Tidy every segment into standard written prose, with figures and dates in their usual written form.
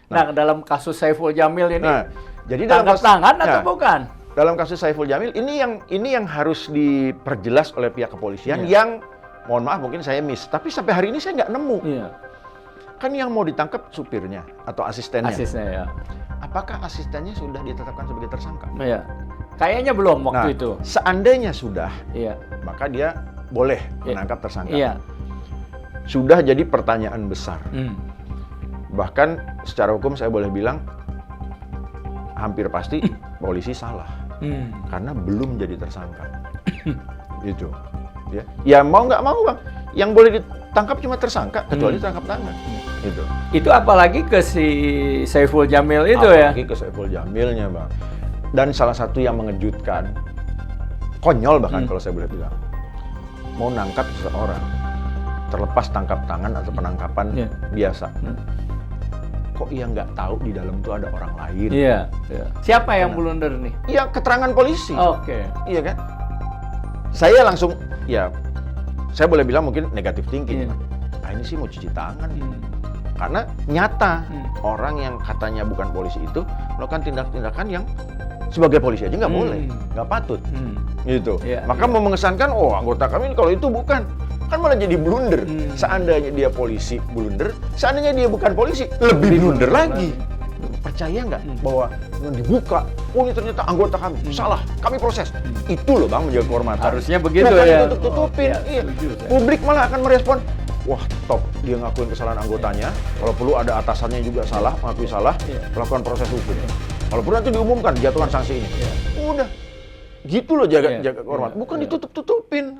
Nah, dalam kasus Saiful Jamil ini, jadi dalam tangkap tangan atau bukan? Dalam kasus Saiful Jamil ini yang harus diperjelas oleh pihak kepolisian yang mohon maaf mungkin saya miss, tapi sampai hari ini saya nggak nemu. Iya. Kan yang mau ditangkap supirnya atau asistennya. Asisnya ya. Apakah asistennya sudah ditetapkan sebagai tersangka? Iya. Kayaknya belum waktu itu. Seandainya sudah, Iya. maka dia boleh menangkap tersangka. Iya. Sudah jadi pertanyaan besar. Bahkan secara hukum saya boleh bilang hampir pasti polisi salah karena belum jadi tersangka. Itu. Ya mau nggak mau bang, yang boleh ditangkap cuma tersangka kecuali tangkap tangan. Itu apalagi ke si Saiful Jamil itu apalagi ke Saiful Jamilnya bang. Dan salah satu yang mengejutkan, konyol bahkan kalau saya boleh bilang, mau nangkap seseorang terlepas tangkap tangan atau penangkapan biasa. Kok ia nggak tahu di dalam itu ada orang lain? Iya. Siapa yang blunder nih? Ya keterangan polisi. Oke. Iya kan? Saya langsung, saya boleh bilang mungkin negatif thinking. Ini sih mau cuci tangan. Karena nyata orang yang katanya bukan polisi itu melakukan tindak-tindakan yang sebagai polisi aja nggak boleh, nggak patut. Gitu. Maka mau mengesankan, anggota kami kalau itu bukan. Kan malah jadi blunder. Seandainya dia polisi, blunder. Seandainya dia bukan polisi, lebih blunder lagi. Percaya nggak bahwa dibuka, ini ternyata anggota kami, salah, kami proses. Itu loh bang, menjaga kehormatan. Harusnya begitu bukan ya. Tutup-tutupin. Publik malah akan merespon, wah top, dia ngakuin kesalahan anggotanya. Kalau perlu ada atasannya juga salah, mengakui salah, melakukan proses hukum. Kalau perlu nanti diumumkan, jatuhkan sanksi ini. Udah, gitu loh jaga kehormatan. Bukan ditutup-tutupin.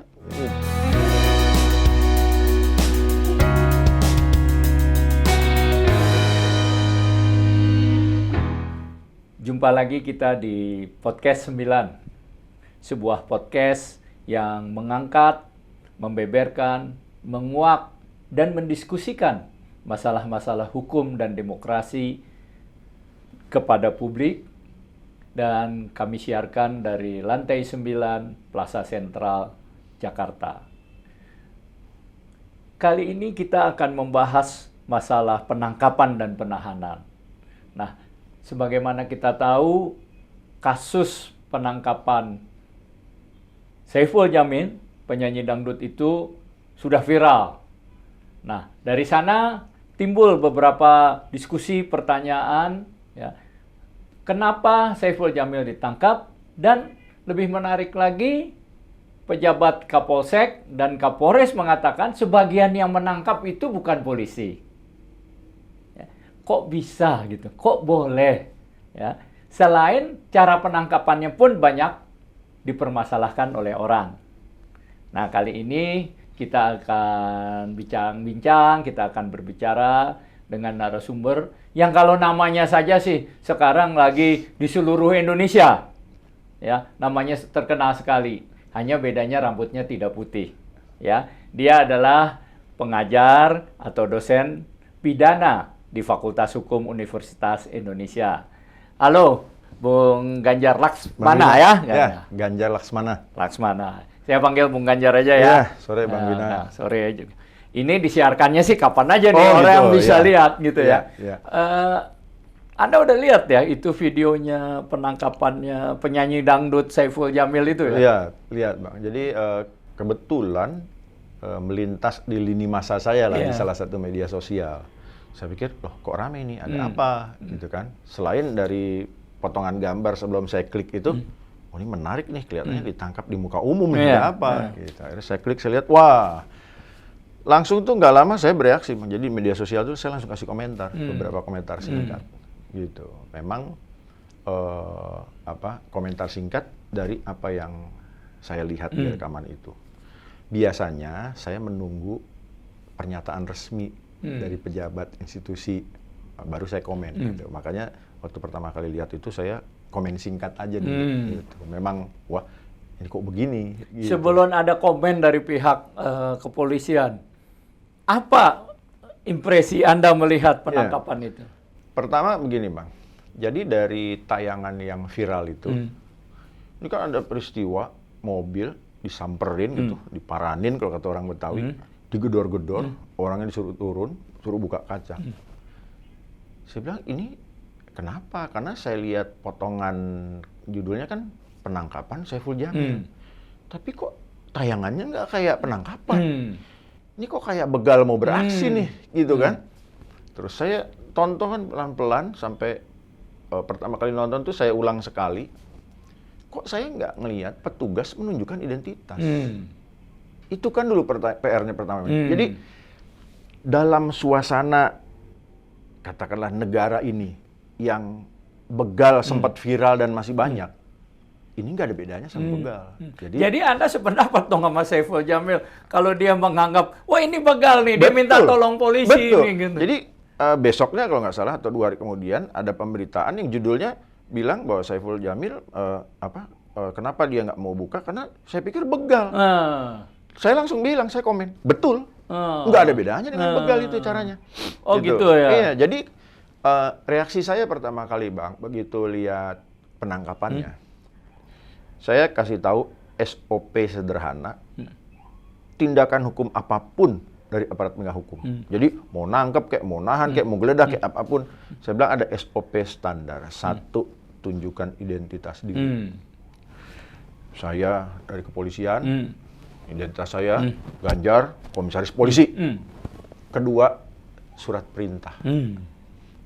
Jumpa lagi kita di Podcast 9. Sebuah podcast yang mengangkat, membeberkan, menguak, dan mendiskusikan masalah-masalah hukum dan demokrasi kepada publik. Dan kami siarkan dari lantai 9 Plaza Sentral, Jakarta. Kali ini kita akan membahas masalah penangkapan dan penahanan. Nah, sebagaimana kita tahu, kasus penangkapan Saiful Jamil, penyanyi dangdut itu sudah viral. Nah, dari sana timbul beberapa diskusi, pertanyaan, kenapa Saiful Jamil ditangkap, dan lebih menarik lagi, pejabat Kapolsek dan Kapolres mengatakan sebagian yang menangkap itu bukan polisi. Kok bisa gitu? Kok boleh? Selain cara penangkapannya pun banyak dipermasalahkan oleh orang. Nah, kali ini kita akan bincang-bincang, kita akan berbicara dengan narasumber yang kalau namanya saja sih sekarang lagi di seluruh Indonesia. Namanya terkenal sekali. Hanya bedanya rambutnya tidak putih. Dia adalah pengajar atau dosen pidana di Fakultas Hukum Universitas Indonesia. Halo, Bung Ganjar Laksmana ya? Ganjar Laksmana. Saya panggil Bung Ganjar aja ya. Sore Bang Bina. Sore aja. Ini disiarkannya sih kapan aja nih orang yang bisa lihat gitu ya. Anda udah lihat ya itu videonya penangkapannya penyanyi dangdut Saiful Jamil itu ya? Iya, lihat Bang. Jadi kebetulan melintas di lini masa saya lah di salah satu media sosial. Saya pikir, loh kok rame ini, ada apa gitu kan. Selain dari potongan gambar sebelum saya klik itu, ini menarik nih, kelihatannya ditangkap di muka umum, ini ada apa. Gitu. Akhirnya saya klik, saya lihat, wah. Langsung tuh nggak lama saya bereaksi. Jadi media sosial tuh saya langsung kasih komentar, beberapa komentar singkat. Gitu. Memang komentar singkat dari apa yang saya lihat di rekaman itu. Biasanya saya menunggu pernyataan resmi dari pejabat institusi, baru saya komen. Gitu. Makanya waktu pertama kali lihat itu saya komen singkat aja dulu. Gitu. Memang, wah ini kok begini. Gitu. Sebelum ada komen dari pihak kepolisian, apa impresi Anda melihat penangkapan itu? Pertama begini Bang, jadi dari tayangan yang viral itu, ini kan ada peristiwa mobil disamperin gitu, diparanin kalau kata orang Betawi, digedor-gedor, orangnya disuruh turun, suruh buka kaca. Saya bilang, ini kenapa? Karena saya lihat potongan judulnya kan penangkapan Saiful Jamil. Tapi kok tayangannya nggak kayak penangkapan? Ini kok kayak begal mau beraksi nih, gitu kan? Terus saya tonton kan pelan-pelan sampai pertama kali nonton tuh saya ulang sekali. Kok saya nggak ngelihat petugas menunjukkan identitas? Itu kan dulu PR-nya pertama. Jadi dalam suasana katakanlah negara ini yang begal sempat viral dan masih banyak, ini nggak ada bedanya sama begal. Jadi Anda sependapat dong sama Saiful Jamil kalau dia menganggap, wah ini begal nih, dia minta tolong polisi. Betul. Nih, gitu. Jadi besoknya kalau nggak salah atau 2 hari kemudian ada pemberitaan yang judulnya bilang bahwa Saiful Jamil kenapa dia nggak mau buka, karena saya pikir begal. Saya langsung bilang, saya komen, betul, nggak ada bedanya dengan begal itu caranya. Oh gitu ya? Iya, jadi reaksi saya pertama kali Bang, begitu lihat penangkapannya, saya kasih tahu SOP sederhana, tindakan hukum apapun dari aparat penegak hukum. Jadi mau nangkep, kayak mau nahan, kayak mau geledah, kayak apapun, saya bilang ada SOP standar. 1, tunjukkan identitas diri. Saya dari kepolisian, identitas saya Ganjar, komisaris polisi. Kedua, surat perintah.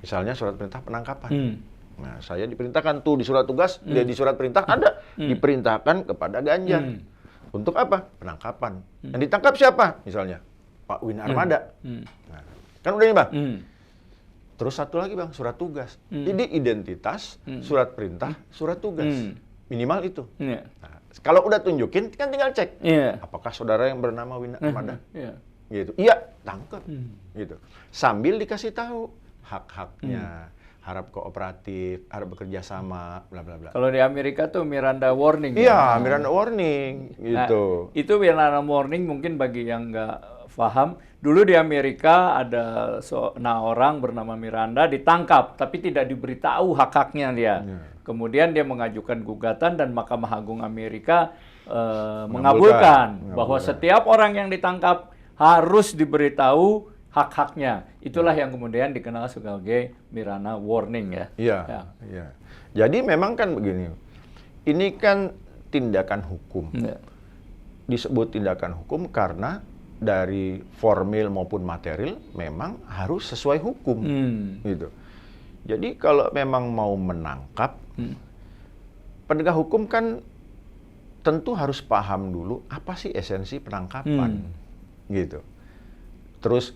Misalnya surat perintah penangkapan. Nah, saya diperintahkan tuh di surat tugas, di surat perintah ada diperintahkan kepada Ganjar. Untuk apa? Penangkapan. Yang ditangkap siapa? Misalnya Pak Win Armada. Nah, kan udah nih Bang. Terus satu lagi Bang, surat tugas. Jadi identitas, surat perintah, surat tugas. Minimal itu. Nah, kalau udah tunjukin, kan tinggal cek. Apakah saudara yang bernama Win Armada? Gitu. Iya, tangkap. Gitu. Sambil dikasih tahu hak-haknya, harap kooperatif, harap bekerja sama, bla bla bla. Kalau di Amerika tuh Miranda warning. Iya, Miranda warning, gitu. Nah, itu Miranda warning mungkin bagi yang nggak paham. Dulu di Amerika ada orang bernama Miranda ditangkap, tapi tidak diberitahu hak-haknya dia. Kemudian dia mengajukan gugatan dan Mahkamah Agung Amerika mengabulkan bahwa setiap orang yang ditangkap harus diberitahu hak-haknya. Itulah yang kemudian dikenal sebagai Miranda warning ya. Iya. Jadi memang kan begini. Ini kan tindakan hukum. Disebut tindakan hukum karena dari formil maupun material memang harus sesuai hukum. Gitu. Jadi kalau memang mau menangkap, penegak hukum kan tentu harus paham dulu apa sih esensi penangkapan. Gitu. Terus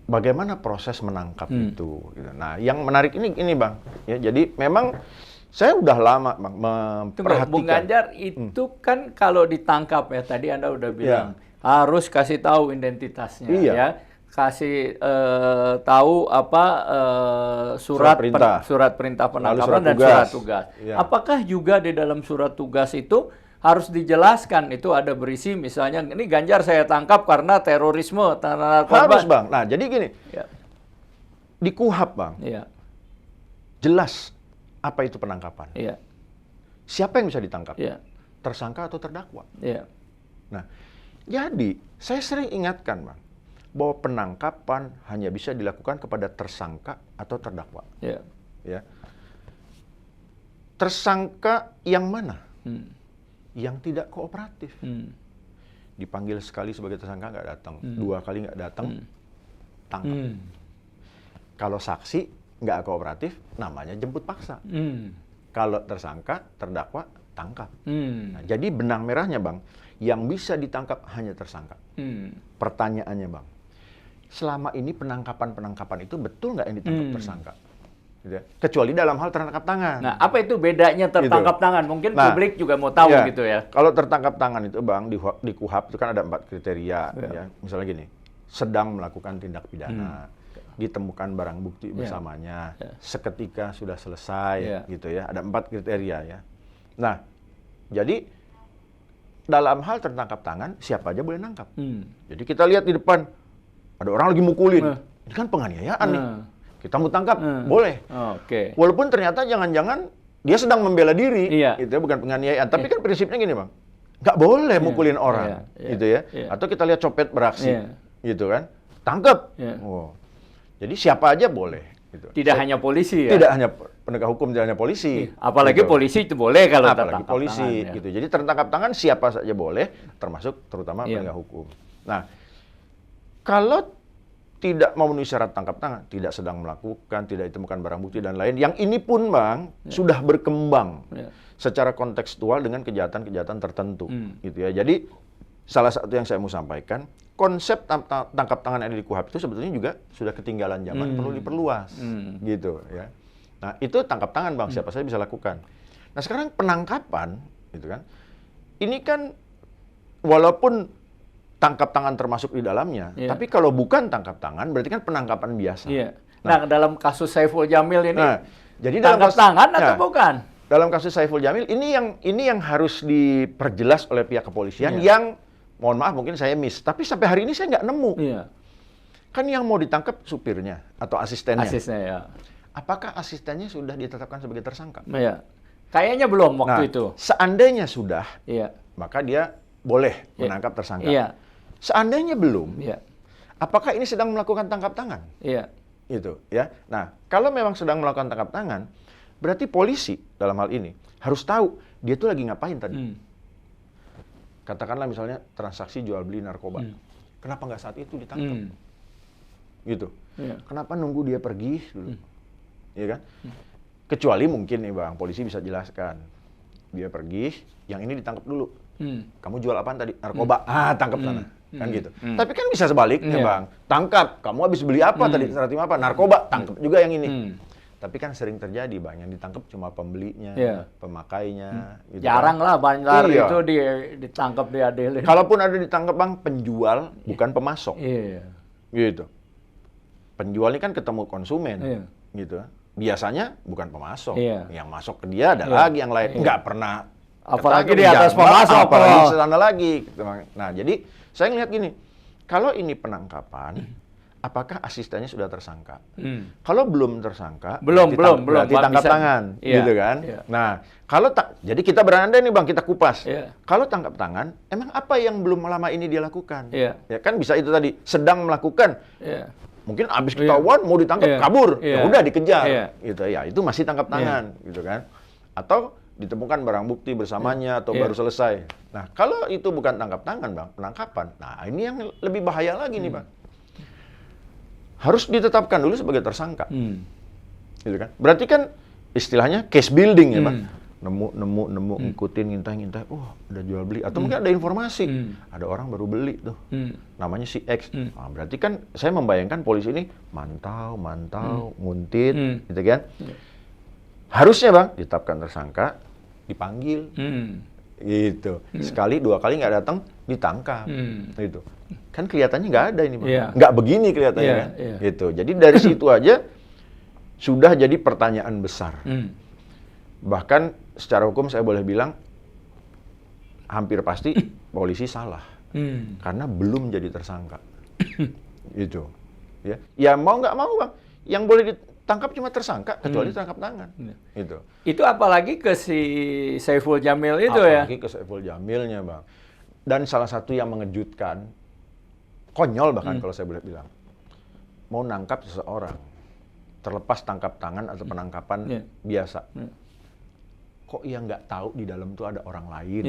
bagaimana proses menangkap itu? Gitu. Nah, yang menarik ini Bang. Ya, jadi memang saya udah lama Bang memperhatikan. Bung Ganjar itu kan kalau ditangkap ya, tadi Anda udah bilang harus kasih tahu identitasnya ya. Kasih tahu apa surat perintah penangkapan dan surat tugas. Apakah juga di dalam surat tugas itu harus dijelaskan, itu ada berisi misalnya ini Ganjar saya tangkap karena terorisme, harus Bang. Nah, jadi gini. Di KUHAP Bang. Jelas apa itu penangkapan. Siapa yang bisa ditangkap? Tersangka atau terdakwa? Nah, jadi saya sering ingatkan Bang bahwa penangkapan hanya bisa dilakukan kepada tersangka atau terdakwa. Ya. Tersangka yang mana? Yang tidak kooperatif. Dipanggil sekali sebagai tersangka nggak datang, 2 kali nggak datang, tangkap. Kalau saksi nggak kooperatif, namanya jemput paksa. Kalau tersangka, terdakwa, tangkap. Nah, jadi benang merahnya Bang, yang bisa ditangkap hanya tersangka. Pertanyaannya Bang, selama ini penangkapan itu betul nggak yang ditangkap tersangka? Gitu ya. Kecuali dalam hal tertangkap tangan. Nah, apa itu bedanya tertangkap tangan? Mungkin publik juga mau tahu gitu ya. Kalau tertangkap tangan itu Bang, di KUHAP itu kan ada 4 kriteria. Ya. Misalnya gini, sedang melakukan tindak pidana, ditemukan barang bukti bersamanya, seketika sudah selesai, gitu ya. Ada 4 kriteria ya. Nah, jadi dalam hal tertangkap tangan, siapa aja boleh nangkap. Jadi kita lihat di depan, ada orang lagi mukulin. Ini kan penganiayaan nih. Kita mau tangkap, boleh. Walaupun ternyata jangan-jangan dia sedang membela diri, gitu ya, bukan penganiayaan. Tapi kan prinsipnya gini Bang, nggak boleh mukulin orang, gitu ya. Atau kita lihat copet beraksi, gitu kan, tangkap. Jadi siapa aja boleh. Gitu. Tidak hanya polisi ya? Tidak hanya penegak hukum, tidak hanya polisi. Apalagi gitu. polisi itu boleh kalau Apalagi tertangkap polisi, tangan, ya. gitu. Jadi tertangkap tangan siapa saja boleh, termasuk terutama Iya. penegak hukum. Nah, kalau tidak memenuhi syarat tangkap tangan, tidak sedang melakukan, tidak ditemukan barang bukti dan lain, yang ini pun Bang sudah berkembang secara kontekstual dengan kejahatan-kejahatan tertentu, gitu ya. Jadi salah satu yang saya mau sampaikan, konsep tangkap tangan yang ada di KUHP itu sebetulnya juga sudah ketinggalan zaman, perlu diperluas, gitu ya. Nah, itu tangkap tangan Bang, siapa saja bisa lakukan. Nah, sekarang penangkapan, gitu kan. Ini kan walaupun tangkap tangan termasuk di dalamnya, tapi kalau bukan tangkap tangan berarti kan penangkapan biasa. Nah, dalam kasus Saiful Jamil ini, jadi dalam tangkap tangan atau bukan? Dalam kasus Saiful Jamil ini yang harus diperjelas oleh pihak kepolisian yang mohon maaf mungkin saya miss, tapi sampai hari ini saya nggak nemu. Kan yang mau ditangkap supirnya atau asistennya. Asisnya ya. Apakah asistennya sudah ditetapkan sebagai tersangka? Iya. Kayaknya belum waktu itu. Seandainya sudah, maka dia boleh menangkap tersangka. Seandainya belum, apakah ini sedang melakukan tangkap tangan? Itu, ya. Nah, kalau memang sedang melakukan tangkap tangan, berarti polisi dalam hal ini harus tahu dia tuh lagi ngapain tadi. Katakanlah misalnya transaksi jual beli narkoba, kenapa nggak saat itu ditangkap? Gitu. Kenapa nunggu dia pergi dulu? Ya kan? Kecuali mungkin nih Bang, polisi bisa jelaskan, dia pergi, yang ini ditangkap dulu. Kamu jual apaan tadi? Narkoba. Tangkap sana. Kan gitu. Tapi kan bisa sebaliknya Bang. Tangkap, kamu habis beli apa tadi? Secara tim apa? Narkoba. Tangkap juga yang ini. Tapi kan sering terjadi Bang, yang ditangkap cuma pembelinya, pemakainya. Gitu jarang kan. lah bandar itu ditangkap diadilin. Kalaupun ada ditangkap Bang, penjual bukan pemasok. Gitu. Penjual ini kan ketemu konsumen. Gitu. Biasanya bukan pemasok. Yang masuk ke dia ada lagi yang lain. Nggak pernah. Apalagi di atas pemasok. Apalagi di sana lagi. Nah, jadi saya ngelihat gini, kalau ini penangkapan, apakah asistennya sudah tersangka? Kalau belum tersangka, berarti tangkap tangan, gitu kan? Nah, kalau jadi kita berandai nih Bang, kita kupas. Kalau tangkap tangan, emang apa yang belum lama ini dia lakukan? Ya kan bisa itu tadi, sedang melakukan. Mungkin abis ketahuan mau ditangkap kabur, ya udah dikejar, gitu ya. Itu masih tangkap tangan, gitu kan? Atau ditemukan barang bukti bersamanya atau baru selesai. Nah, kalau itu bukan tangkap tangan, Bang, penangkapan. Nah, ini yang lebih bahaya lagi nih, Bang. Harus ditetapkan dulu sebagai tersangka. Gitu kan? Berarti kan istilahnya case building ya, Bang. Nemu, ngikutin, ngintai. Udah jual beli. Atau mungkin ada informasi. Ada orang baru beli tuh. Namanya si X. Nah, berarti kan saya membayangkan polisi ini mantau, nguntit, gitu kan? Harusnya Bang, ditetapkan tersangka, dipanggil, gitu. Sekali, dua kali nggak datang, ditangkap, gitu. Kan kelihatannya nggak ada ini Bang, nggak begini kelihatannya kan, gitu. Jadi dari situ aja sudah jadi pertanyaan besar. Bahkan secara hukum saya boleh bilang, hampir pasti polisi salah, karena belum jadi tersangka, gitu. Ya mau nggak mau Bang, yang boleh tangkap cuma tersangka, kecuali tangkap tangan. Itu apalagi ke si Saiful Jamil itu apalagi ke Saiful Jamilnya, Bang. Dan salah satu yang mengejutkan, konyol bahkan kalau saya boleh bilang, mau nangkap seseorang, terlepas tangkap tangan atau penangkapan biasa. Kok ia nggak tahu di dalam itu ada orang lain?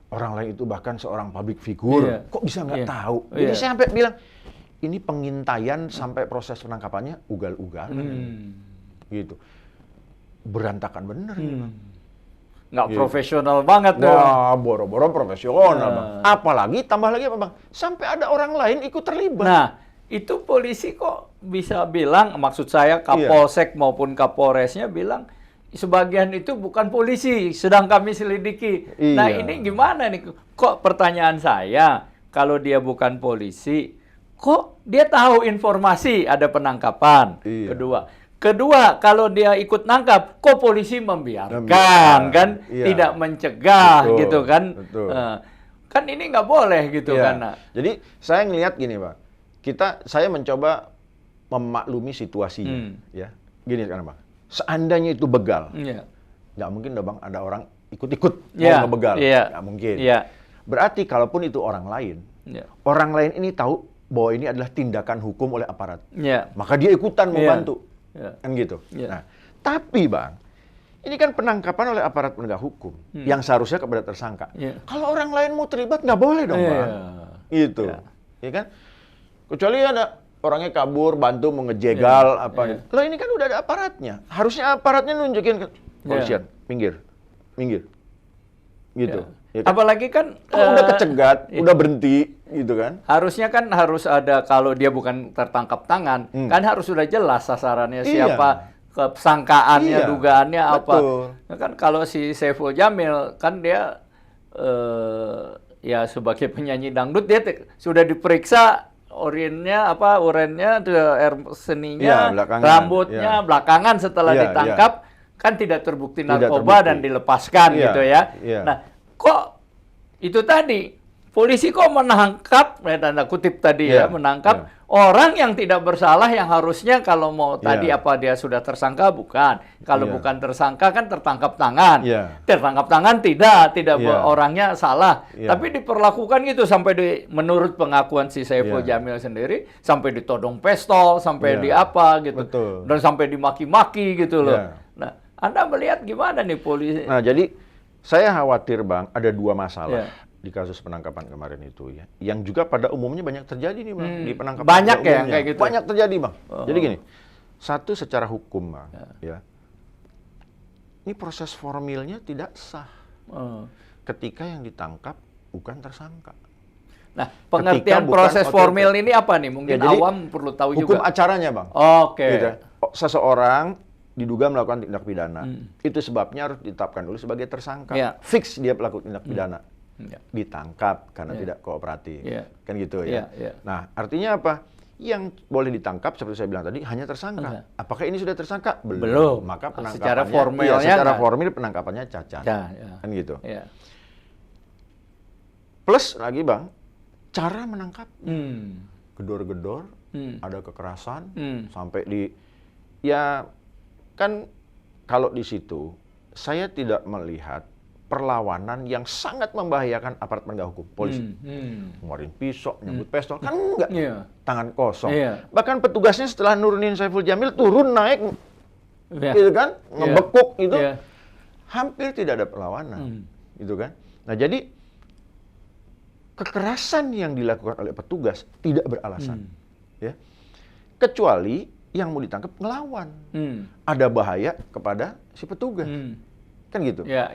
Orang lain itu bahkan seorang public figure, kok bisa nggak tahu? Jadi saya sampai bilang, ini pengintaian sampai proses penangkapannya ugal-ugalan, gitu. Berantakan bener ini, Bang. Nggak profesional banget dong. Wah, boro-boro profesional, Bang. Apalagi, tambah lagi apa, Bang? Sampai ada orang lain ikut terlibat. Nah, itu polisi kok bisa bilang, maksud saya Kapolsek maupun Kapolresnya bilang, sebagian itu bukan polisi, sedang kami selidiki. Nah, ini gimana nih? Kok pertanyaan saya, kalau dia bukan polisi, kok dia tahu informasi ada penangkapan? Kedua, kalau dia ikut nangkap, kok polisi membiarkan, kan? Tidak mencegah, gitu kan? Kan ini nggak boleh, gitu kan? Jadi saya ngelihat gini, Bang. Saya mencoba memaklumi situasinya, ya. Gini sekarang, Bang. Seandainya itu begal, nggak mungkin dong, Bang, ada orang ikut-ikut mau ngebegal, nggak mungkin. Berarti kalaupun itu orang lain ini tahu bahwa ini adalah tindakan hukum oleh aparat. Maka dia ikutan membantu. Ya. Kan gitu. Ya. Nah, tapi Bang, ini kan penangkapan oleh aparat penegak hukum yang seharusnya kepada tersangka. Ya. Kalau orang lain mau terlibat nggak boleh dong, Iya. Bang. Gitu. Ya kan? Kecuali ada orangnya kabur, bantu mengejegal apa gitu. Lah ini kan udah ada aparatnya. Harusnya aparatnya nunjukin ke polisian, minggir. Gitu. Ya kan? Apalagi kan Kalau udah kecegat, udah berhenti gitu kan. harusnya kan harus ada, kalau dia bukan tertangkap tangan, kan harus sudah jelas sasarannya Iya. siapa, kesangkaannya, Iya, dugaannya betul. apa. Kan kalau si Saiful Jamil kan dia ya sebagai penyanyi dangdut dia sudah diperiksa urinnya air seninya, Iya, belakangan. rambutnya Iya. belakangan setelah Iya, ditangkap kan tidak terbukti Tidak narkoba terbukti. dan dilepaskan Iya, gitu ya. iya. Nah, kok itu tadi polisi kok menangkap, tanda kutip tadi Iya, menangkap iya. orang yang tidak bersalah, yang harusnya kalau mau tadi Iya. apa dia sudah tersangka bukan, kalau Iya. bukan tersangka kan tertangkap tangan, Iya. tertangkap tangan tidak Iya. orangnya salah, Iya. tapi diperlakukan gitu sampai menurut pengakuan si Saiful Iya. Jamil sendiri sampai ditodong pistol, sampai Iya. di apa gitu, Betul. dan sampai dimaki-maki gitu loh. Iya. Nah, Anda melihat gimana nih polisi? Nah, jadi saya khawatir, Bang, ada dua masalah Iya. di kasus penangkapan kemarin itu ya. Yang juga pada umumnya banyak terjadi nih, Bang, di penangkapan. Banyak pada ya, umumnya. kayak gitu? Banyak terjadi, Bang. Oh. Jadi gini, satu secara hukum, Bang, ya. Ini proses formilnya tidak sah Oh. ketika yang ditangkap bukan tersangka. Nah, pengertian bukan proses OTT. formil ini apa nih? Mungkin Ya, jadi awam perlu tahu Hukum juga. acaranya, Bang. Oke. Gitu ya. Seseorang diduga melakukan tindak pidana. Itu sebabnya harus ditetapkan dulu sebagai tersangka. Iya. Fix dia pelaku tindak pidana. Ya. Ditangkap karena Iya. tidak kooperatif. Iya. Kan gitu Iya, ya. iya. Nah, artinya apa? Yang boleh ditangkap seperti saya bilang tadi hanya tersangka. Apakah ini sudah tersangka? Belum. Maka penangkapannya Secara formilnya secara nggak. formil penangkapannya cacat. Ya. Kan gitu. Ya. Plus lagi, Bang, cara menangkap Hmm. gedor-gedor, Hmm. ada kekerasan Hmm. sampai di ya kan kalau di situ saya tidak melihat perlawanan yang sangat membahayakan aparat penegak hukum, polisi. Ngeluarin pisau, nyambut pistol, kan enggak. Iya. Tangan kosong. Iya. Bahkan petugasnya setelah nurunin Saiful Jamil turun naik Ya. gitu kan, ngebekuk gitu. Iya. Hampir tidak ada perlawanan. Gitu kan. Nah, jadi kekerasan yang dilakukan oleh petugas tidak beralasan. Ya. Kecuali yang mau ditangkap ngelawan. Ada bahaya kepada si petugas. Kan gitu. Ya.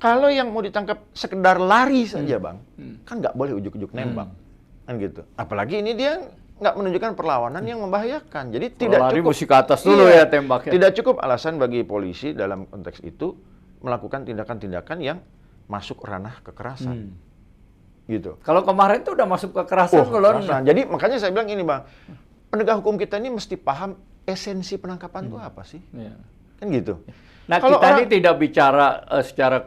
Kalau yang mau ditangkap sekedar lari saja, Bang, kan nggak boleh ujuk-ujuk nembak. Kan gitu. Apalagi ini dia nggak menunjukkan perlawanan yang membahayakan. Jadi tidak lari cukup. mesti ke atas dulu ya tembaknya. Tidak cukup alasan bagi polisi dalam konteks itu melakukan tindakan-tindakan yang masuk ranah kekerasan. Gitu. Kalau kemarin tuh udah masuk kekerasan loh. Kekerasan. Jadi makanya saya bilang ini, Bang, penegak hukum kita ini mesti paham esensi penangkapan itu apa sih? Iya. Kan gitu. Nah, Kalau kita orang- ini tidak bicara secara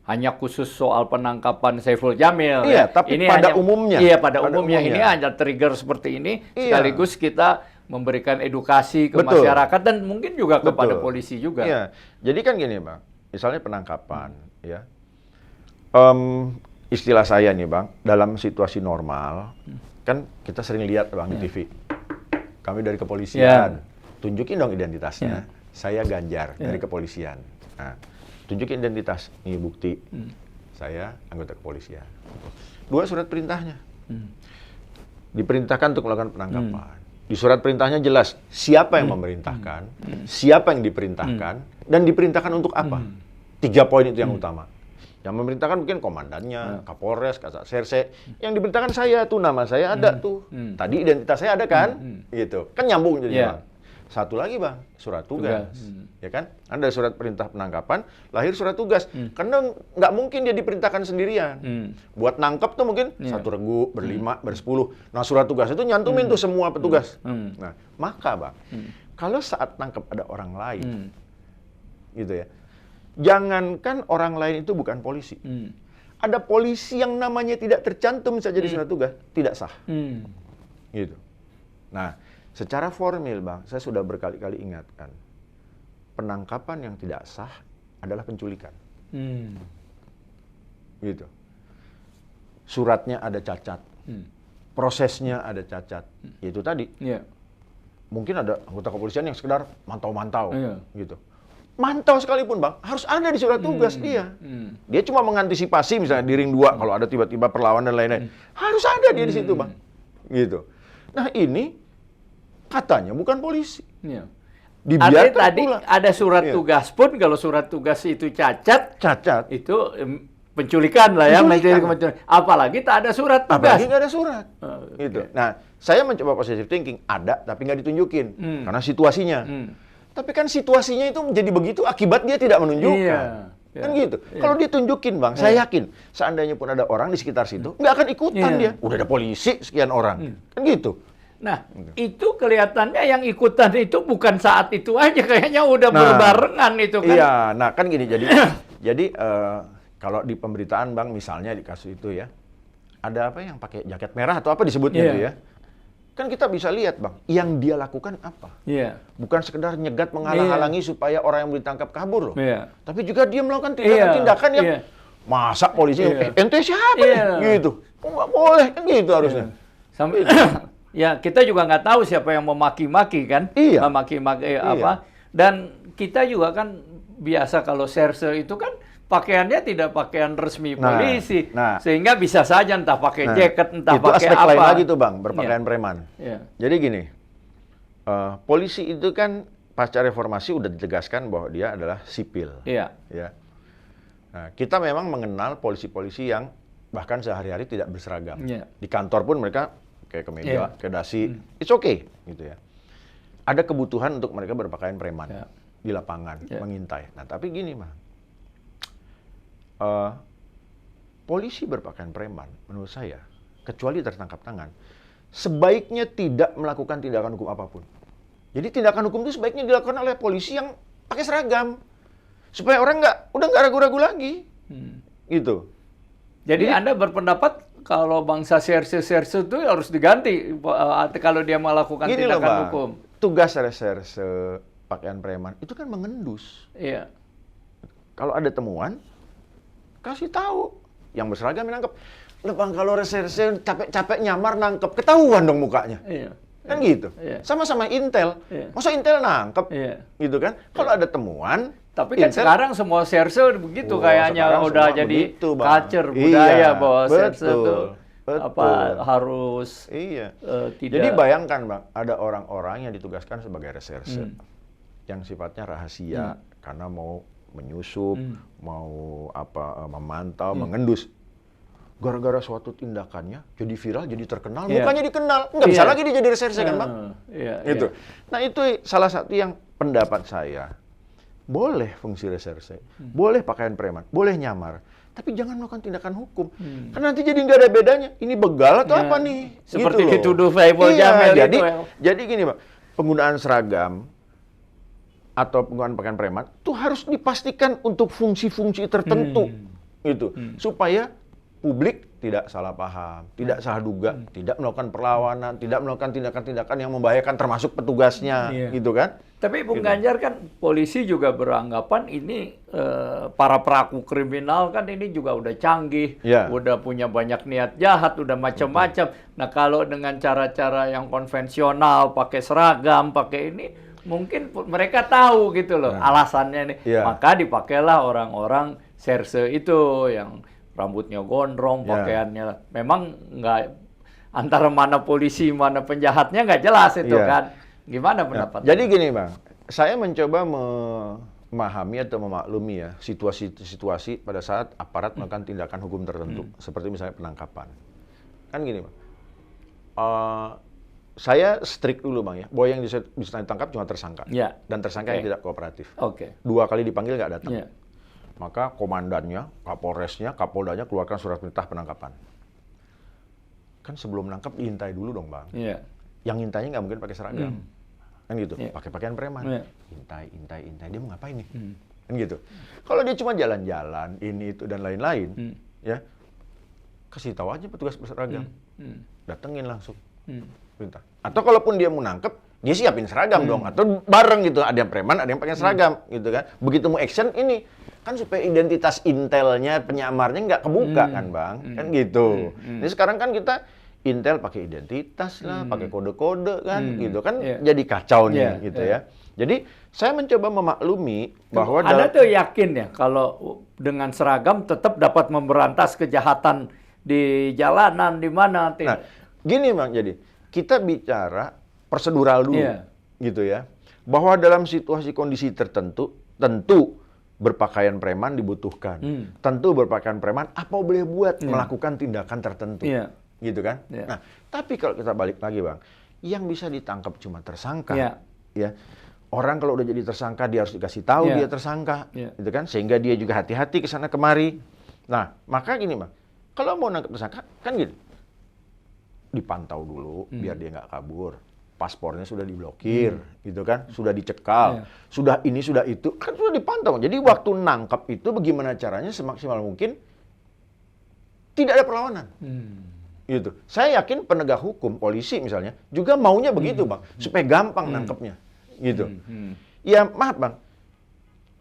hanya khusus soal penangkapan Saiful Jamil. Iya, tapi pada umumnya. Iya, pada Pada umumnya. Ini umumnya. ada trigger seperti ini, Iya. sekaligus kita memberikan edukasi ke Betul. masyarakat dan mungkin juga kepada Betul. polisi juga. Iya. Jadi kan gini, Bang. Misalnya penangkapan, ya. Istilah saya nih, Bang, dalam situasi normal, kan kita sering lihat, Bang, di TV. Kami dari kepolisian, tunjukin dong identitasnya. Saya Ganjar dari kepolisian. Nah, tunjukin identitas, ini bukti. Saya anggota kepolisian. 2 surat perintahnya. Diperintahkan untuk melakukan penangkapan. Di surat perintahnya jelas siapa yang memerintahkan, siapa yang diperintahkan, dan diperintahkan untuk apa. 3 poin itu yang utama. Yang memerintahkan mungkin komandannya, Kapolres, Kasat Serse. Yang diperintahkan saya tuh, nama saya ada tuh. Tadi identitas saya ada kan? Gitu. Kan nyambung jadi, Bang. Satu lagi, Bang, surat tugas. Ya kan? Ada surat perintah penangkapan, lahir surat tugas. Karena nggak mungkin dia diperintahkan sendirian. Buat nangkep tuh mungkin 1 regu, ber-5, ber-10. Nah, surat tugas itu nyantumin tuh semua petugas. Nah, maka, Bang, kalau saat nangkep ada orang lain, gitu ya, jangankan orang lain itu bukan polisi. Ada polisi yang namanya tidak tercantum saja di surat tugas, tidak sah. Gitu. Nah, secara formil, Bang, saya sudah berkali-kali ingatkan, penangkapan yang tidak sah adalah penculikan. Gitu. Suratnya ada cacat, prosesnya ada cacat. Itu tadi. Iya. mungkin ada anggota kepolisian yang sekedar mantau-mantau, Iya. gitu. Mantau sekalipun Bang, harus ada di surat tugas dia. Dia cuma mengantisipasi misalnya di ring 2 kalau ada tiba-tiba perlawanan dan lain-lain. Harus ada dia di situ Bang. Gitu. Nah ini katanya bukan polisi. Iya. Dibiarkan Artinya tadi pula. ada surat Iya. tugas pun, kalau surat tugas itu cacat, Cacat. itu penculikan lah ya, Penculikan. penculikan. Apalagi tak ada surat tugas. Apalagi nggak ada surat. Oke. Gitu. Nah, saya mencoba positive thinking, ada tapi nggak ditunjukin. Karena situasinya. Tapi kan situasinya itu menjadi begitu akibat dia tidak menunjukkan. Iya. Kan gitu. Iya. Kalau dia tunjukin Bang, saya yakin seandainya pun ada orang di sekitar situ, nggak akan ikutan Iya. dia. Udah ada polisi sekian orang. Kan gitu. Nah, itu kelihatannya yang ikutan itu bukan saat itu aja, kayaknya udah Nah, berbarengan itu kan. Iya, nah kan gini, jadi kalau di pemberitaan Bang, misalnya di kasus itu ya, ada apa yang pakai jaket merah atau apa disebutnya Iya. itu ya, kan kita bisa lihat Bang, yang dia lakukan apa. Iya. Bukan sekedar nyegat menghalang-halangi supaya orang yang ditangkap kabur loh. Iya. Tapi juga dia melakukan Iya, tindakan-tindakan yang iya. masa polisi, Iya. ente siapa Iya. nih? Gitu. Oh, nggak boleh, kan gitu harusnya. Sampai ya kita juga nggak tahu siapa yang memaki-maki kan, Iya. memaki-maki Iya. apa. Dan kita juga kan biasa kalau serse itu kan pakaiannya tidak pakaian resmi Nah, polisi, nah. sehingga bisa saja entah pakai Nah, jaket, entah itu pakai aspek apa. lain lagi tuh Bang, berpakaian preman. Iya. Jadi gini, polisi itu kan pasca reformasi udah ditegaskan bahwa dia adalah sipil. Iya. Ya. Nah, kita memang mengenal polisi-polisi yang bahkan sehari-hari tidak berseragam. Iya. Di kantor pun mereka kayak kemeja, Iya. ke dasi, it's okay gitu ya. Ada kebutuhan untuk mereka berpakaian preman Iya. di lapangan, Iya. mengintai. Nah, tapi gini mah, polisi berpakaian preman, menurut saya, kecuali tertangkap tangan, sebaiknya tidak melakukan tindakan hukum apapun. Jadi tindakan hukum itu sebaiknya dilakukan oleh polisi yang pakai seragam, supaya orang udah nggak ragu-ragu lagi, gitu. Jadi Anda berpendapat kalau bangsa serse-serse itu harus diganti kalau dia melakukan Gini loh tindakan Bang, hukum. tugas reserse pakaian preman itu kan mengendus. Iya. Kalau ada temuan, kasih tahu. Yang berseragam yang nangkep. Loh Bang, kalau reserse capek-capek nyamar nangkep, ketahuan dong mukanya. Iya. Kan gitu. Iya. Sama-sama Intel. Iya. Masa Intel nangkep? Iya. Gitu kan. Kalau ada temuan, Tapi kan Intel- sekarang semua serse begitu Oh, kayaknya sekarang udah semua jadi begitu, Bang. culture Iya, budaya bahwa serse betul, itu betul. harus Iya. tidak. Jadi bayangkan Bang, ada orang-orang yang ditugaskan sebagai reserse yang sifatnya rahasia karena mau menyusup, mau memantau, mengendus. Gara-gara suatu tindakannya jadi viral, jadi terkenal, Iya. mukanya dikenal, nggak bisa Iya. lagi dia jadi reserse kan Bang? Iya, Gitu. iya. Nah itu salah satu yang pendapat saya, boleh fungsi reserse, boleh pakaian preman, boleh nyamar, tapi jangan melakukan tindakan hukum. Karena nanti jadi nggak ada bedanya. Ini begal atau Ya, apa nih? seperti loh. dituduh Saiful Iya, Jamil jadi, itu, ya. jadi gini Pak, penggunaan seragam atau penggunaan pakaian preman itu harus dipastikan untuk fungsi-fungsi tertentu, gitu, supaya publik tidak salah paham, tidak salah duga, tidak melakukan perlawanan, tidak melakukan tindakan-tindakan yang membahayakan termasuk petugasnya, Iya. gitu kan? Tapi Bung Gitu. Ganjar kan polisi juga beranggapan ini para pelaku kriminal kan ini juga udah canggih, Iya. udah punya banyak niat jahat, udah macam-macam. Nah kalau dengan cara-cara yang konvensional, pakai seragam, pakai ini, mungkin mereka tahu gitu loh alasannya nih. Iya. Maka dipakailah orang-orang serse itu yang rambutnya gondrong, Iya. pakaiannya memang nggak antara mana polisi mana penjahatnya nggak jelas itu Iya. kan. Gimana Nah, pendapat? jadi gini Bang, saya mencoba memahami atau memaklumi ya situasi-situasi pada saat aparat melakukan tindakan hukum tertentu, seperti misalnya penangkapan. Kan gini Bang, saya strict dulu Bang ya, bahwa yang bisa ditangkap cuma tersangka, Ya. dan tersangka yang Oke. tidak kooperatif. Oke. 2 kali dipanggil nggak datang. Iya. Maka komandannya, kapolresnya, kapoldanya keluarkan surat perintah penangkapan. Kan sebelum nangkap diintai dulu dong Bang. Iya. Yang intainya nggak mungkin pakai seragam. Kan gitu, Iya. pakai pakaian preman. Iya. Intai. Dia mau ngapain nih? Kan gitu. Kalau dia cuma jalan-jalan, ini, itu, dan lain-lain, ya, kasih tahu aja petugas berseragam. Datengin langsung. Perintah. Atau kalaupun dia mau nangkep, dia siapin seragam dong. Atau bareng gitu, ada yang preman, ada yang pakai seragam. Gitu kan. Begitu mau action, ini, kan supaya identitas intelnya, penyamarnya nggak kebuka kan Bang. Kan gitu. Jadi sekarang kan kita Intel pakai identitas lah, pakai kode-kode kan, gitu kan, Iya. jadi kacau nih, Iya, gitu iya. ya. Jadi saya mencoba memaklumi bahwa Anda tuh yakin ya kalau dengan seragam tetap dapat memberantas kejahatan di jalanan di mana? Nah, gini Bang, jadi kita bicara prosedural dulu, Iya. gitu ya. Bahwa dalam situasi kondisi tertentu, tentu berpakaian preman dibutuhkan. Tentu berpakaian preman apa boleh buat melakukan tindakan tertentu. Iya. Gitu kan? Iya. Nah, tapi kalau kita balik lagi Bang, yang bisa ditangkap cuma tersangka. Iya. Ya. Orang kalau udah jadi tersangka dia harus dikasih tahu Iya. dia tersangka, Iya. gitu kan? Sehingga dia juga hati-hati ke sana kemari. Nah, maka gini Bang, kalau mau nangkep tersangka kan gini, dipantau dulu biar dia nggak kabur. Paspornya sudah diblokir, gitu kan? Sudah dicekal, Iya. sudah ini, sudah itu, kan sudah dipantau. Jadi waktu nangkap itu bagaimana caranya semaksimal mungkin tidak ada perlawanan. Gitu. Saya yakin penegak hukum, polisi misalnya, juga maunya begitu Bang, supaya gampang nangkepnya. Gitu. Ya maaf Bang,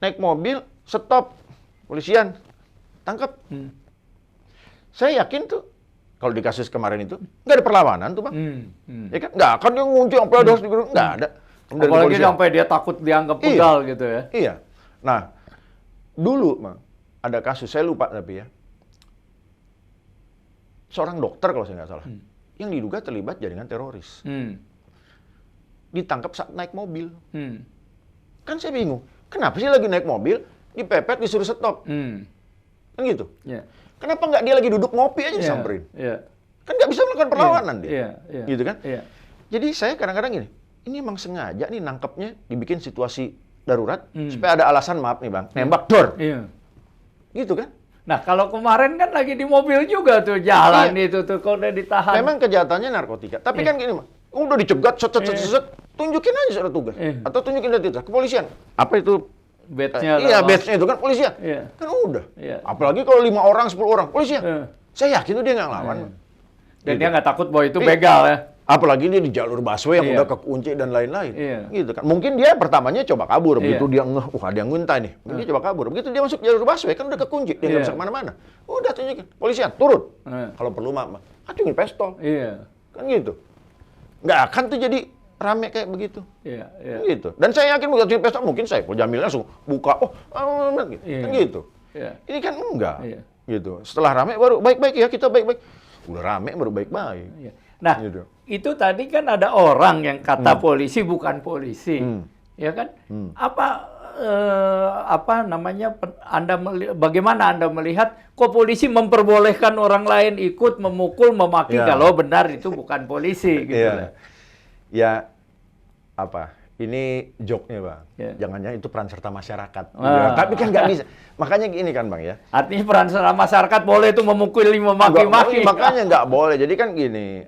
naik mobil, stop, polisian, tangkap. Saya yakin tuh, kalau di kasus kemarin itu, nggak ada perlawanan tuh Bang. Ya kan? Nggak akan dia ngunci sampai ada nggak ada. Dari Apalagi kepolisian. sampai dia takut dianggap Iya. begal gitu ya. Iya. Nah, dulu Bang, ada kasus, saya lupa tapi ya. Seorang dokter kalau saya nggak salah, yang diduga terlibat jaringan teroris. Ditangkap saat naik mobil. Kan saya bingung, kenapa sih lagi naik mobil, dipepet, disuruh stop? Kan gitu. Iya. Kenapa nggak dia lagi duduk ngopi aja Iya. disamperin? Iya. Kan nggak bisa melakukan perlawanan dia. Iya. Iya. Gitu kan? Iya. Jadi saya kadang-kadang gini, ini emang sengaja nih nangkepnya dibikin situasi darurat, supaya ada alasan, maaf nih Bang, nembak dor. Iya. Gitu kan? Nah, kalau kemarin kan lagi di mobil juga tuh jalan itu tuh kalau udah ditahan. Memang kejahatannya narkotika. Tapi kan gini, Bang, udah dicegat, set, tunjukin aja surat tugas. Atau tunjukin identitas, kepolisian. Apa itu? Badge-nya. Iya, lah. badge-nya itu kan polisian. Iya. Kan udah. Iya. Apalagi kalau 5 orang, 10 orang, polisian. Iya. Saya yakin tuh dia nggak ngelawan. Dan Gitu. dia nggak takut bahwa itu Iya. begal ya. Apalagi dia di jalur busway yang Iya. udah kekunci dan lain-lain. Iya. Gitu kan. Mungkin dia pertamanya coba kabur. Begitu Iya. dia ngeh, ada yang nguntai nih. Mungkin dia coba kabur. Begitu dia masuk jalur busway, kan udah kekunci. Dia nggak Iya. bisa kemana-mana. Udah tunjukin. Polisian, turun. Iya. Kalau perlu, acungin pistol. Iya. Kan gitu. Nggak akan tuh jadi rame kayak begitu. Iya. Iya. Gitu. Dan saya yakin bukan acungin pistol, mungkin Saiful Jamil langsung buka. Gitu. Iya. Kan gitu. Iya. Ini kan enggak. Iya. Gitu. Setelah rame baru baik-baik ya, kita baik-baik. Udah rame baru baik-baik. Iya. Nah, Gitu. itu tadi kan ada orang yang kata polisi bukan polisi, ya kan? Apa namanya? Bagaimana Anda melihat kok polisi memperbolehkan orang lain ikut memukul, memaki Ya. kalau benar itu bukan polisi, gitu Iya. lah. Ya, apa? Ini joke-nya Bang. Ya. Jangan-jangan itu peran serta masyarakat. Ah. Ya, tapi kan nggak bisa. Makanya gini kan Bang ya. Artinya peran serta masyarakat boleh itu memukuli, memaki-maki. Makanya nggak boleh. Jadi kan gini,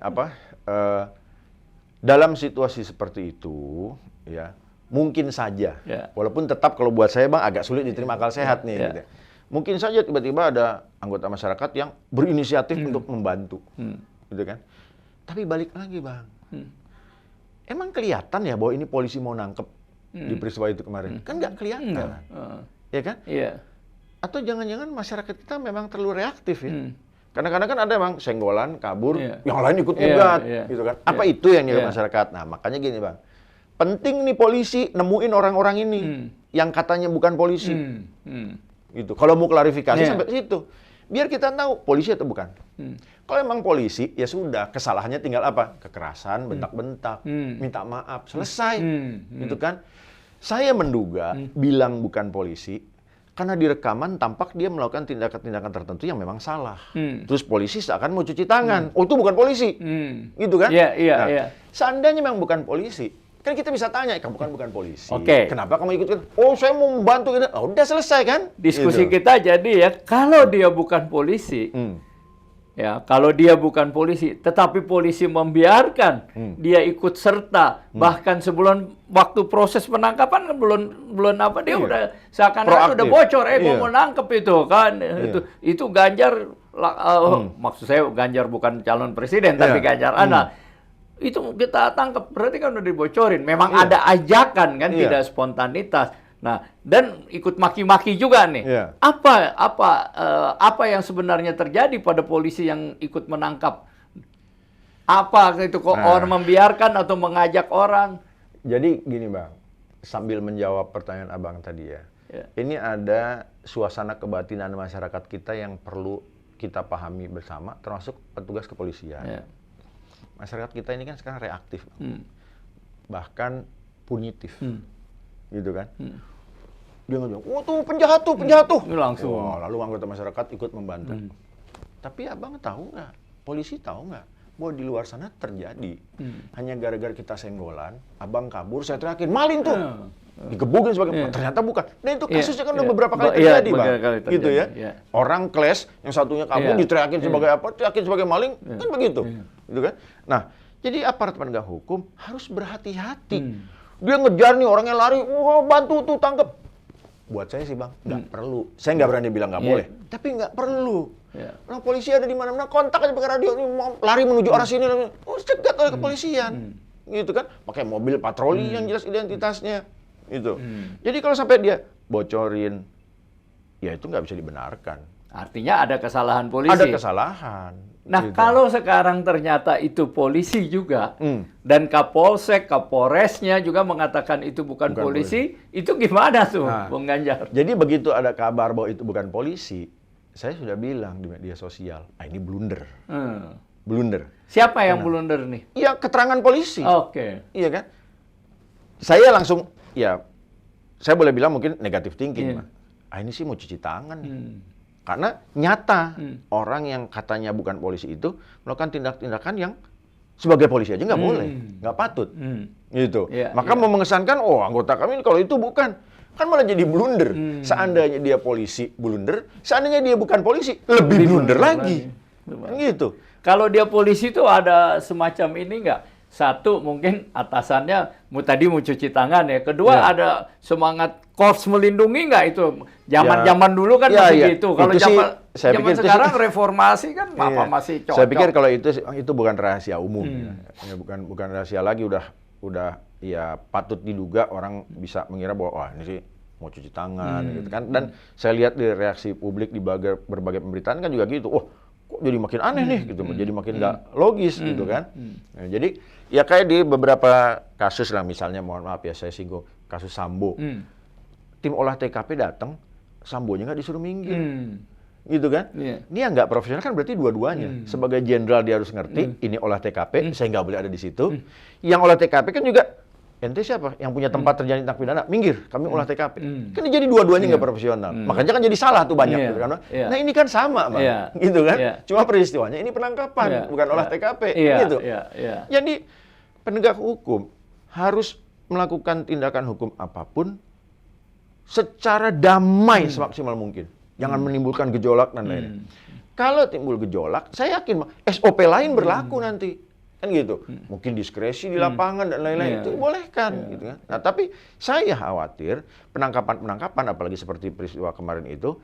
dalam situasi seperti itu, ya mungkin saja. Ya. Walaupun tetap kalau buat saya Bang agak sulit diterima akal sehat nih. Ya. Gitu. Mungkin saja tiba-tiba ada anggota masyarakat yang berinisiatif untuk membantu, gitu kan. Tapi balik lagi Bang, emang kelihatan ya bahwa ini polisi mau nangkep di peristiwa itu kemarin? Kan nggak kelihatan, ya kan? Iya. Atau jangan-jangan masyarakat kita memang terlalu reaktif ya? Kadang-kadang kan ada Bang, senggolan, kabur, Iya. yang lain ikut Iya, ngugat, iya. gitu kan. Apa itu yang Iya. dilihat masyarakat? Nah, makanya gini Bang, penting nih polisi nemuin orang-orang ini yang katanya bukan polisi. Gitu. Kalau mau klarifikasi Iya. sampai situ. Biar kita tahu polisi atau bukan. Kalau emang polisi, ya sudah, kesalahannya tinggal apa? Kekerasan, bentak-bentak, minta maaf, selesai. Gitu kan. Saya menduga bilang bukan polisi, karena di rekaman tampak dia melakukan tindakan-tindakan tertentu yang memang salah. Terus polisi seakan mau cuci tangan. Oh, itu bukan polisi. Gitu kan? Iya, iya, Nah, iya. seandainya memang bukan polisi, kan kita bisa tanya, kamu bukan polisi. Oke. Kenapa kamu ikut? Oh, saya mau membantu. Gitu. Oh, udah selesai kan? Diskusi Gitu. kita jadi ya, kalau dia bukan polisi, ya, kalau dia bukan polisi, tetapi polisi membiarkan dia ikut serta, bahkan sebelum waktu proses penangkapan kan belum apa dia Iya. udah seakan-akan Proaktif. udah bocor, gua Iya. mau nangkep itu kan, itu Ganjar, maksud saya Ganjar bukan calon presiden, tapi Iya. Ganjar anak. Itu kita tangkap, berarti kan udah dibocorin. Memang Iya. ada ajakan kan, Iya. tidak spontanitas. Nah, dan ikut maki-maki juga nih. Iya. Apa yang sebenarnya terjadi pada polisi yang ikut menangkap? Apa itu kok orang membiarkan atau mengajak orang? Jadi gini Bang, sambil menjawab pertanyaan Abang tadi ya. Ini ada suasana kebatinan masyarakat kita yang perlu kita pahami bersama, termasuk petugas kepolisian. Masyarakat kita ini kan sekarang reaktif, bahkan punitif, gitu kan. Dia ngomong, oh tuh penjahat tuh, Langsung. Oh, lalu anggota masyarakat ikut membantu. Tapi Abang tahu nggak, polisi tahu nggak, bahwa di luar sana terjadi. Hanya gara-gara kita senggolan, Abang kabur, saya teriakin, maling tuh. Digebukin sebagai ternyata bukan. Dan itu kasusnya kan udah beberapa kali terjadi, Bang. Gitu ya. Orang clash, yang satunya kabur diteriakin sebagai apa? Teriakin sebagai maling, kan begitu. Gitu kan? Nah, jadi aparat penegak hukum harus berhati-hati. Dia ngejar nih orangnya lari, wah bantu tuh tangkep. Buat saya sih Bang, nggak perlu. Saya nggak berani bilang nggak boleh, tapi nggak perlu. Nah, polisi ada di mana-mana, kontak aja pakai radio, ini mau lari menuju arah sini, cegat oleh kepolisian. Gitu kan, pakai mobil patroli yang jelas identitasnya. Itu. Jadi kalau sampai dia bocorin, ya itu nggak bisa dibenarkan. Artinya ada kesalahan polisi. Ada kesalahan. Nah, kalau sekarang ternyata itu polisi juga, dan Kapolsek, Kapolresnya juga mengatakan itu bukan polisi, itu gimana tuh, Bung Ganjar? Jadi begitu ada kabar bahwa itu bukan polisi, saya sudah bilang di media sosial, ini blunder. Blunder. Siapa yang blunder nih? Ya, keterangan polisi. Oke. Iya kan? Saya langsung, ya, saya boleh bilang mungkin negatif thinking. Ini sih mau cuci tangan nih. Karena nyata orang yang katanya bukan polisi itu melakukan tindak-tindakan yang sebagai polisi aja nggak boleh, nggak patut, gitu. Maka mau mengesankan, oh anggota kami kalau itu bukan, kan malah jadi blunder. Seandainya dia polisi blunder, seandainya dia bukan polisi lebih blunder lagi. Gitu. Kalau dia polisi itu ada semacam ini nggak? Satu, mungkin atasannya tadi mau cuci tangan ya. Kedua, ada semangat korps melindungi nggak itu? Zaman-zaman dulu kan masih gitu. Kalau zaman sekarang reformasi kan apa masih cocok. Saya pikir kalau itu bukan rahasia umum. Ya, bukan rahasia lagi. Udah ya patut diduga orang bisa mengira bahwa wah ini sih mau cuci tangan gitu kan. Dan saya lihat di reaksi publik di berbagai pemberitaan kan juga gitu. Oh, kok jadi makin aneh nih gitu, jadi makin nggak logis gitu kan. Nah, jadi ya kayak di beberapa kasus lah, misalnya mohon maaf ya saya singgung kasus Sambo. Tim olah TKP datang, Sambonya nggak disuruh minggir. Gitu kan. Dia nggak profesional kan berarti dua-duanya. Sebagai jenderal dia harus ngerti, ini olah TKP, saya nggak boleh ada di situ. Yang olah TKP kan juga, ente siapa? Yang punya tempat terjadi tindak pidana, minggir, kami olah TKP. Kan jadi dua-duanya nggak profesional. Makanya kan jadi salah tuh banyak. Gitu kan. Nah ini kan sama, Bang. Gitu kan. Cuma peristiwanya ini penangkapan, bukan olah TKP. Gitu. Jadi penegak hukum harus melakukan tindakan hukum apapun secara damai semaksimal mungkin. Jangan menimbulkan gejolak dan lain-lain. Kalau timbul gejolak, saya yakin SOP lain berlaku nanti. Kan gitu. Mungkin diskresi di lapangan dan lain-lain itu bolehkan gitu kan. Nah, tapi saya khawatir penangkapan-penangkapan apalagi seperti peristiwa kemarin itu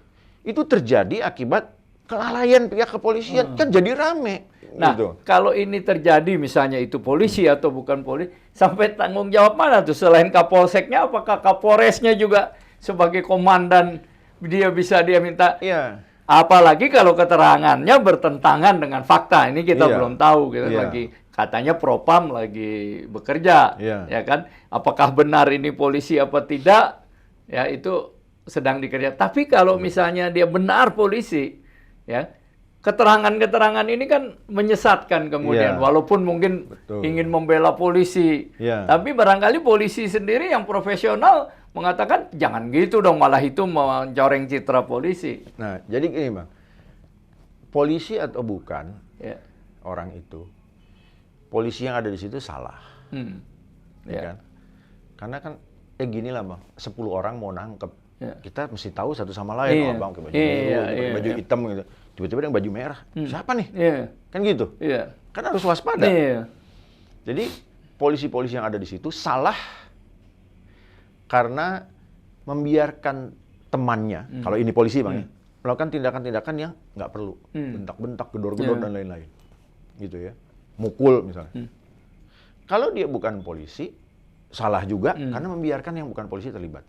terjadi akibat kelalaian pihak kepolisian, kan jadi rame. Nah, gitu. Kalau ini terjadi misalnya itu polisi atau bukan polisi, sampai tanggung jawab mana tuh? Selain Kapolseknya, apakah Kapolresnya juga sebagai komandan dia minta? Apalagi kalau keterangannya bertentangan dengan fakta, ini kita belum tahu, kita lagi katanya Propam lagi bekerja, ya kan? Apakah benar ini polisi apa tidak? Ya itu sedang dikerja. Tapi kalau misalnya dia benar polisi, ya keterangan-keterangan ini kan menyesatkan kemudian, walaupun mungkin ingin membela polisi, tapi barangkali polisi sendiri yang profesional mengatakan jangan gitu dong, malah itu mencoreng citra polisi. Nah, jadi gini Bang, polisi atau bukan orang itu, polisi yang ada di situ salah, ya kan? Karena kan gini lah Bang, 10 orang mau nangkep, kita mesti tahu satu sama lain, oh Bang pakai baju biru, pakai baju hitam gitu, tiba-tiba yang baju merah, siapa nih? Kan gitu, kan harus waspada. Jadi polisi-polisi yang ada di situ salah karena membiarkan temannya, kalau ini polisi Bang, melakukan tindakan-tindakan yang nggak perlu, bentak-bentak, gedor-gedor dan lain-lain, gitu ya, mukul misalnya. Kalau dia bukan polisi, salah juga karena membiarkan yang bukan polisi terlibat.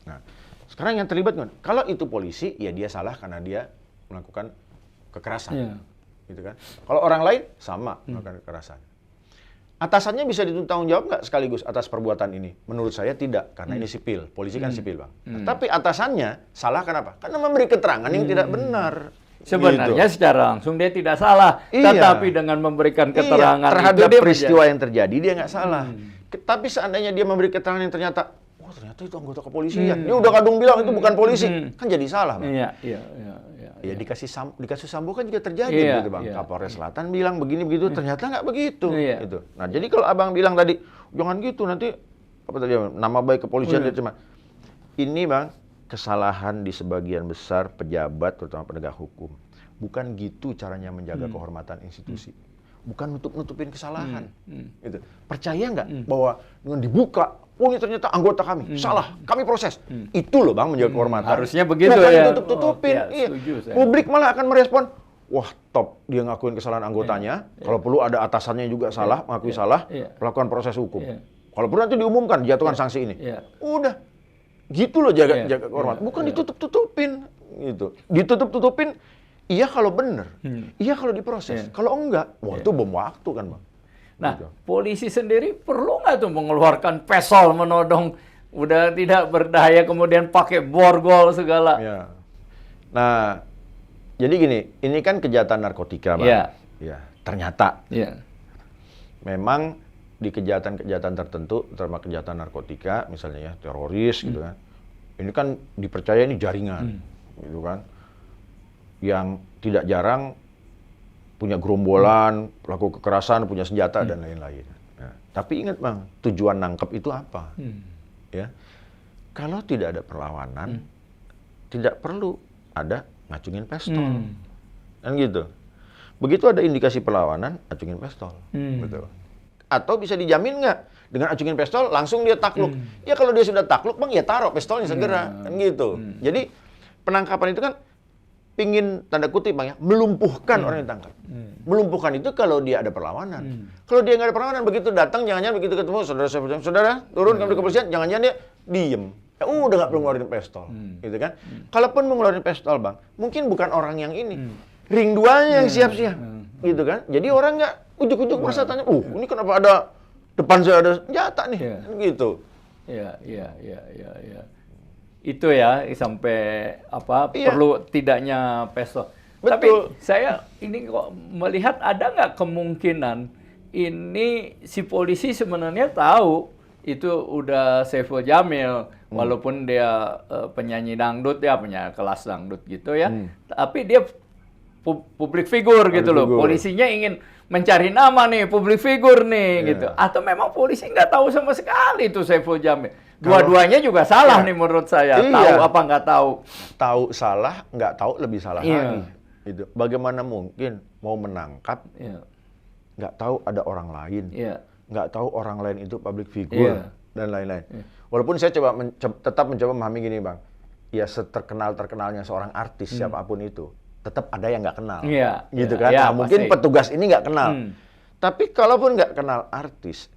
Nah, sekarang yang terlibat kan, kalau itu polisi, ya dia salah karena dia melakukan kekerasan. gitu kan. Kalau orang lain sama melakukan kekerasan. Atasannya bisa dituntut tanggung jawab nggak sekaligus atas perbuatan ini? Menurut saya tidak, karena ini sipil. Polisi kan sipil, Bang. Nah, tapi atasannya salah kenapa? Karena memberi keterangan yang tidak benar. Sebenarnya Gitu. secara langsung dia tidak salah, Iya. tetapi dengan memberikan keterangan terhadap itu dia peristiwa yang terjadi dia nggak salah. Tapi seandainya dia memberi keterangan yang ternyata, oh ternyata itu anggota kepolisian. Dia udah kadung bilang itu bukan polisi, kan jadi salah, Bang. Iya. Ya di kasus Sambo kan juga terjadi Iya, gitu, Bang. iya. Kapolres Selatan bilang begini begitu, ternyata nggak begitu. Iya. Gitu. Nah jadi kalau abang bilang tadi jangan gitu nanti apa tadi nama baik kepolisian dia cuma ini, Bang, kesalahan di sebagian besar pejabat terutama penegak hukum. Bukan gitu caranya menjaga kehormatan institusi. Bukan nutupin kesalahan. Gitu. Percaya nggak bahwa dengan dibuka, oh ini ternyata anggota kami, salah, kami proses. Itu loh, Bang, menjaga kehormatan. Harusnya begitu bukan ya. ditutup-tutupin. Oh, ya, setuju saya. Publik malah akan merespon, wah top, dia ngakuin kesalahan anggotanya. Kalau perlu ada atasannya juga salah, mengakui salah, melakukan proses hukum. Kalau perlu nanti diumumkan, jatuhkan sanksi ini. Udah, gitu loh jaga kehormatan. Bukan ditutup-tutupin, gitu. Ditutup-tutupin. Iya kalau benar, iya kalau diproses. Kalau enggak, wah itu bom waktu kan, Bang. Nah, Gitu. polisi sendiri perlu nggak tuh mengeluarkan pesol menodong udah tidak berdaya kemudian pakai borgol segala? Ya. Nah, jadi gini, ini kan kejahatan narkotika, Bang. Iya. Ya, ternyata Iya. memang di kejahatan-kejahatan tertentu, terutama kejahatan narkotika, misalnya ya teroris gitu kan. Ini kan dipercaya ini jaringan, gitu kan. Yang tidak jarang punya gerombolan, pelaku kekerasan, punya senjata dan lain-lain. Nah, tapi ingat, Bang, tujuan nangkep itu apa? Ya, kalau tidak ada perlawanan, tidak perlu ada ngacungin pistol, kan gitu. Begitu ada indikasi perlawanan, acungin pistol, betul. Atau bisa dijamin nggak dengan acungin pistol langsung dia takluk? Ya kalau dia sudah takluk, Bang, ya taruh pistolnya segera, kan gitu. Jadi penangkapan itu kan pingin tanda kutip, Bang, ya, melumpuhkan orang yang ditangkap. Melumpuhkan itu kalau dia ada perlawanan. Kalau dia nggak ada perlawanan, begitu datang, jangan-jangan begitu ketemu saudara turun ke kepolisian, jangan-jangan dia diem. Ya udah nggak perlu ngeluarin pistol, gitu kan? Kalaupun mau ngeluarin pistol, Bang, mungkin bukan orang yang ini, ring 2-nya yang siap-siap, gitu kan? Jadi orang nggak ujuk-ujuk merasa tanya, ini kenapa ada depan saya ada senjata nih, gitu. Iya. Itu ya sampai apa perlu tidaknya pistol. Betul. Tapi saya ini kok melihat ada nggak kemungkinan ini si polisi sebenarnya tahu itu udah Saiful Jamil walaupun dia penyanyi dangdut ya, punya kelas dangdut gitu ya. Tapi dia public figure gitu loh. Polisinya ingin mencari nama nih, public figure nih gitu. Atau memang polisi nggak tahu sama sekali itu Saiful Jamil. Dua-duanya juga salah nih menurut saya. Tahu apa nggak tahu? Tahu salah, nggak tahu lebih salah lagi. Gitu. Bagaimana mungkin mau menangkap, nggak tahu ada orang lain, nggak tahu orang lain itu public figure dan lain-lain. Walaupun saya tetap mencoba memahami gini, Bang. Ya seterkenal-terkenalnya seorang artis siapapun itu, tetap ada yang nggak kenal, gitu kan? Nah, mungkin petugas ini nggak kenal. Tapi kalaupun nggak kenal artis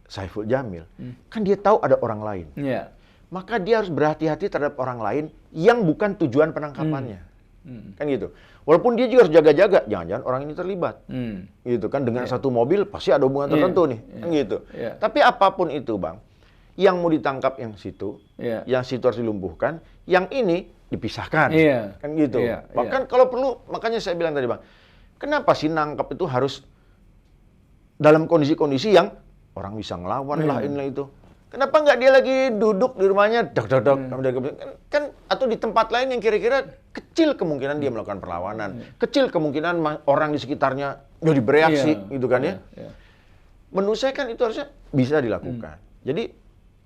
Saiful Jamil, kan dia tahu ada orang lain. Maka dia harus berhati-hati terhadap orang lain yang bukan tujuan penangkapannya. Kan gitu. Walaupun dia juga harus jaga-jaga, jangan-jangan orang ini terlibat. Gitu kan, dengan satu mobil pasti ada hubungan tertentu nih. Kan gitu. Tapi apapun itu, Bang, yang mau ditangkap yang situ harus dilumpuhkan, yang ini dipisahkan. Kan gitu. Bahkan kalau perlu, makanya saya bilang tadi, Bang, kenapa sih nangkap itu harus dalam kondisi-kondisi yang orang bisa ngelawan lah inilah itu. Kenapa nggak dia lagi duduk di rumahnya, kan atau di tempat lain yang kira-kira kecil kemungkinan dia melakukan perlawanan, kecil kemungkinan orang di sekitarnya jadi bereaksi, gitu kan ya. Menurut saya kan itu harusnya bisa dilakukan. Jadi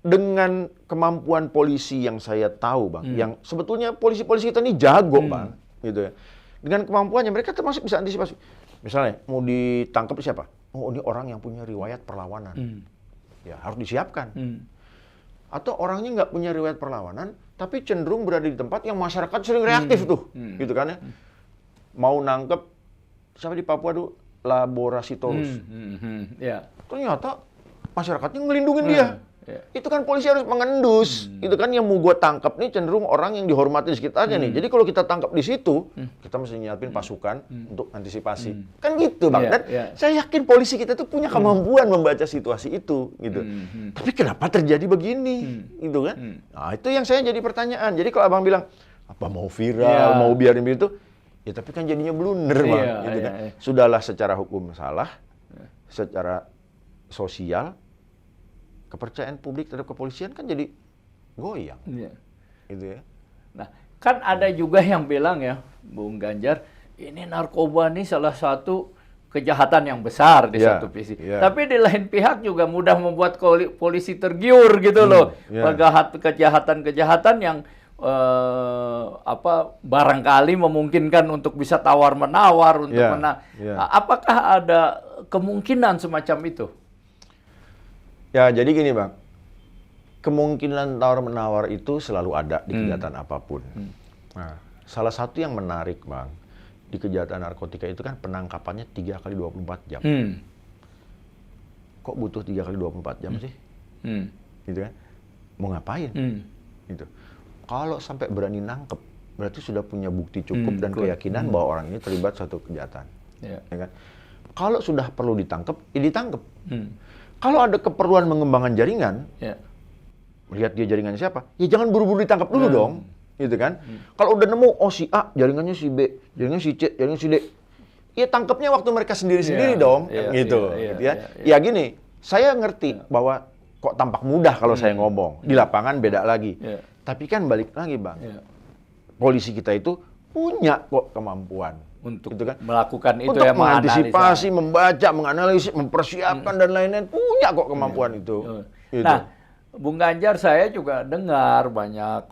dengan kemampuan polisi yang saya tahu, Bang, yang sebetulnya polisi-polisi kita ini jago, Bang, gitu ya. Dengan kemampuannya mereka termasuk bisa antisipasi. Misalnya mau ditangkap siapa? Oh, ini orang yang punya riwayat perlawanan. Ya, harus disiapkan. Atau orangnya nggak punya riwayat perlawanan, tapi cenderung berada di tempat yang masyarakat sering reaktif tuh. Gitu kan ya. Mau nangkep, siapa di Papua tuh? Laborasi Torus. Ternyata masyarakatnya ngelindungin dia. Itu kan polisi harus mengendus. Itu kan yang mau gue tangkap nih cenderung orang yang dihormati di sekitarnya nih. Jadi kalau kita tangkap di situ, kita mesti nyiapin pasukan untuk antisipasi. Kan gitu, Bang. Dan saya yakin polisi kita tuh punya kemampuan membaca situasi itu, gitu. Tapi kenapa terjadi begini, gitu kan? Nah, itu yang saya jadi pertanyaan. Jadi kalau Abang bilang, apa mau viral, mau biarin begitu, ya tapi kan jadinya blunder, Bang. Gitu kan? Sudahlah secara hukum salah, secara sosial, kepercayaan publik terhadap kepolisian kan jadi goyang. Gitu ya. Nah, kan ada juga yang bilang ya, Bung Ganjar, ini narkoba nih salah satu kejahatan yang besar di satu sisi. Tapi di lain pihak juga mudah membuat polisi tergiur gitu loh. Kejahatan-kejahatan yang barangkali memungkinkan untuk bisa tawar-menawar untuk apakah ada kemungkinan semacam itu? Ya, jadi gini, Bang. Kemungkinan tawar-menawar itu selalu ada di kejahatan apapun. Nah, salah satu yang menarik, Bang, di kejahatan narkotika itu kan penangkapannya 3 kali 24 jam. Kok butuh 3 kali 24 jam sih? Gitu kan? Mau ngapain? Gitu. Kalau sampai berani nangkep, berarti sudah punya bukti cukup dan keyakinan bahwa orang ini terlibat suatu kejahatan. Ya kan? Kalau sudah perlu ditangkep, ya ditangkep. Kalau ada keperluan mengembangkan jaringan, melihat dia jaringannya siapa, ya jangan buru-buru ditangkap dulu dong, gitu kan? Kalau udah nemu, oh si A, jaringannya si B, jaringannya si C, jaringannya si D, ya tangkapnya waktu mereka sendiri-sendiri dong, gitu. Ya gini, saya ngerti bahwa kok tampak mudah kalau saya ngomong, di lapangan beda lagi. Tapi kan balik lagi, Bang, polisi kita itu punya kok kemampuan. Untuk gitu kan? Melakukan itu untuk ya, mengantisipasi, membaca, menganalisis, mempersiapkan dan lain-lain, punya kok kemampuan itu. Gitu. Nah, Bung Ganjar, saya juga dengar banyak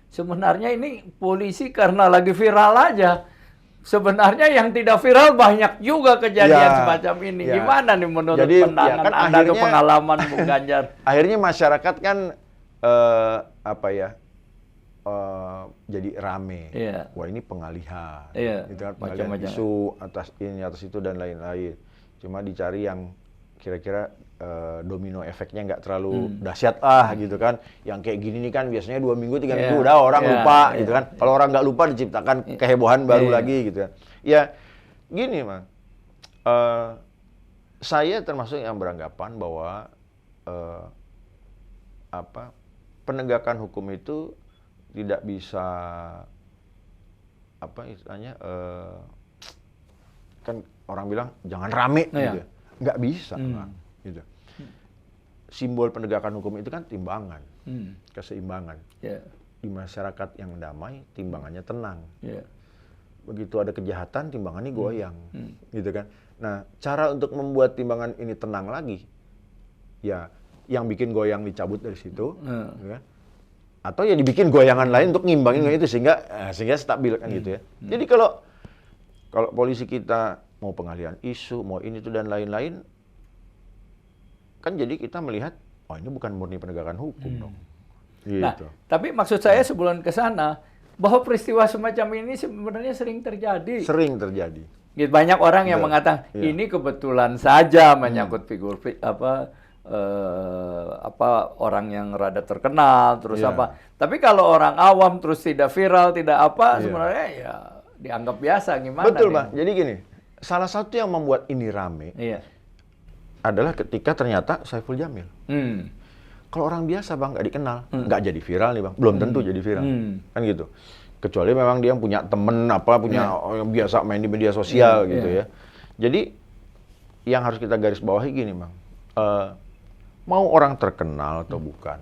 sebenarnya ini polisi karena lagi viral aja. Sebenarnya yang tidak viral banyak juga kejadian semacam ini. Gimana nih menurut pandangan kan Anda atau pengalaman Bung Ganjar? Akhirnya masyarakat kan jadi rame. Wah, ini pengalihan. Gitu kan, pengalihan isu atas ini, atas itu dan lain-lain. Cuma dicari yang kira-kira domino efeknya nggak terlalu dahsyat gitu kan. Yang kayak gini nih kan biasanya 2 minggu, 3 minggu udah orang lupa gitu kan. Kalau orang nggak lupa diciptakan kehebohan baru lagi gitu kan. Ya gini, Mang. Saya termasuk yang beranggapan bahwa penegakan hukum itu tidak bisa kan orang bilang jangan rame gitu. Nggak bisa, gitu. Simbol penegakan hukum itu kan timbangan, keseimbangan. Di masyarakat yang damai, timbangannya tenang. Begitu ada kejahatan, timbangannya goyang, gitu kan. Nah, cara untuk membuat timbangan ini tenang lagi, ya yang bikin goyang dicabut dari situ, gitu kan? Atau ya dibikin goyangan lain untuk ngimbangin itu sehingga stabil kan gitu ya. Jadi kalau polisi kita mau pengalihan isu, mau ini itu dan lain-lain, kan jadi kita melihat, oh ini bukan murni penegakan hukum dong. Gitu. Nah, tapi maksud saya sebelum ke sana, bahwa peristiwa semacam ini sebenarnya sering terjadi. Sering terjadi. Banyak orang yang mengatakan ini kebetulan saja menyangkut figur orang yang rada terkenal terus tapi kalau orang awam terus tidak viral tidak sebenarnya ya dianggap biasa. Gimana betul nih? Bang, jadi gini, salah satu yang membuat ini rame adalah ketika ternyata Saiful Jamil kalau orang biasa, Bang, nggak dikenal, nggak jadi viral nih, Bang, belum tentu jadi viral kan gitu, kecuali memang dia punya temen punya yang biasa main di media sosial gitu ya. Jadi yang harus kita garis bawahi gini, Bang, mau orang terkenal atau bukan,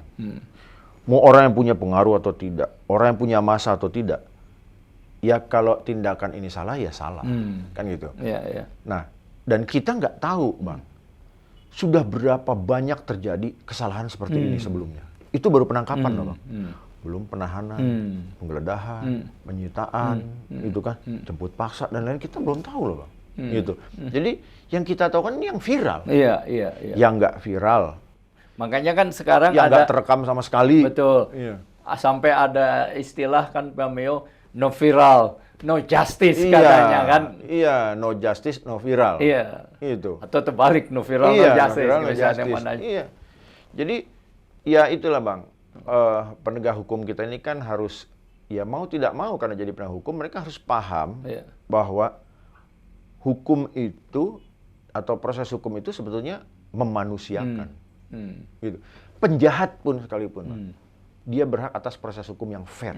mau orang yang punya pengaruh atau tidak, orang yang punya massa atau tidak, ya kalau tindakan ini salah ya salah, kan gitu. Nah, dan kita nggak tahu, Bang, sudah berapa banyak terjadi kesalahan seperti ini sebelumnya. Itu baru penangkapan loh, Bang. Belum penahanan, penggeledahan, penyitaan, itu kan, jemput paksa dan lain, kita belum tahu loh, Bang. Gitu. Jadi yang kita tahu kan ini yang viral. Yang nggak viral. Makanya kan sekarang yang nggak terekam sama sekali. Betul. Sampai ada istilah kan Pak Meo, no viral, no justice katanya kan. Iya, no justice, no viral. Itu. Atau terbalik, no viral, no justice. Jadi Ya itulah Bang, penegak hukum kita ini kan harus, ya mau tidak mau karena jadi penegak hukum, mereka harus paham bahwa hukum itu atau proses hukum itu sebetulnya memanusiakan. Gitu. Penjahat pun sekalipun, dia berhak atas proses hukum yang fair.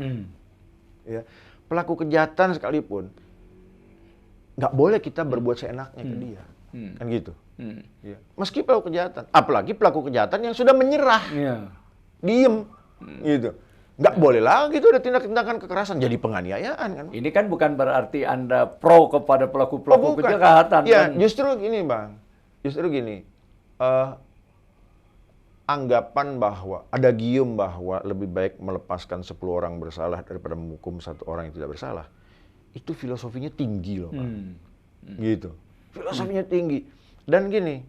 Ya. Pelaku kejahatan sekalipun, nggak boleh kita berbuat seenaknya ke dia. Kan gitu. Ya. Meski pelaku kejahatan, apalagi pelaku kejahatan yang sudah menyerah, diem, gitu. Nggak boleh lagi itu ada tindak-tindakan kekerasan, jadi penganiayaan kan. Ini kan bukan berarti Anda pro kepada pelaku-pelaku kejahatan. Ya, kan? justru gini Bang, anggapan bahwa, ada gium bahwa lebih baik melepaskan 10 orang bersalah daripada menghukum 1 orang yang tidak bersalah. Itu filosofinya tinggi loh Bang. Gitu. Filosofinya tinggi. Dan gini,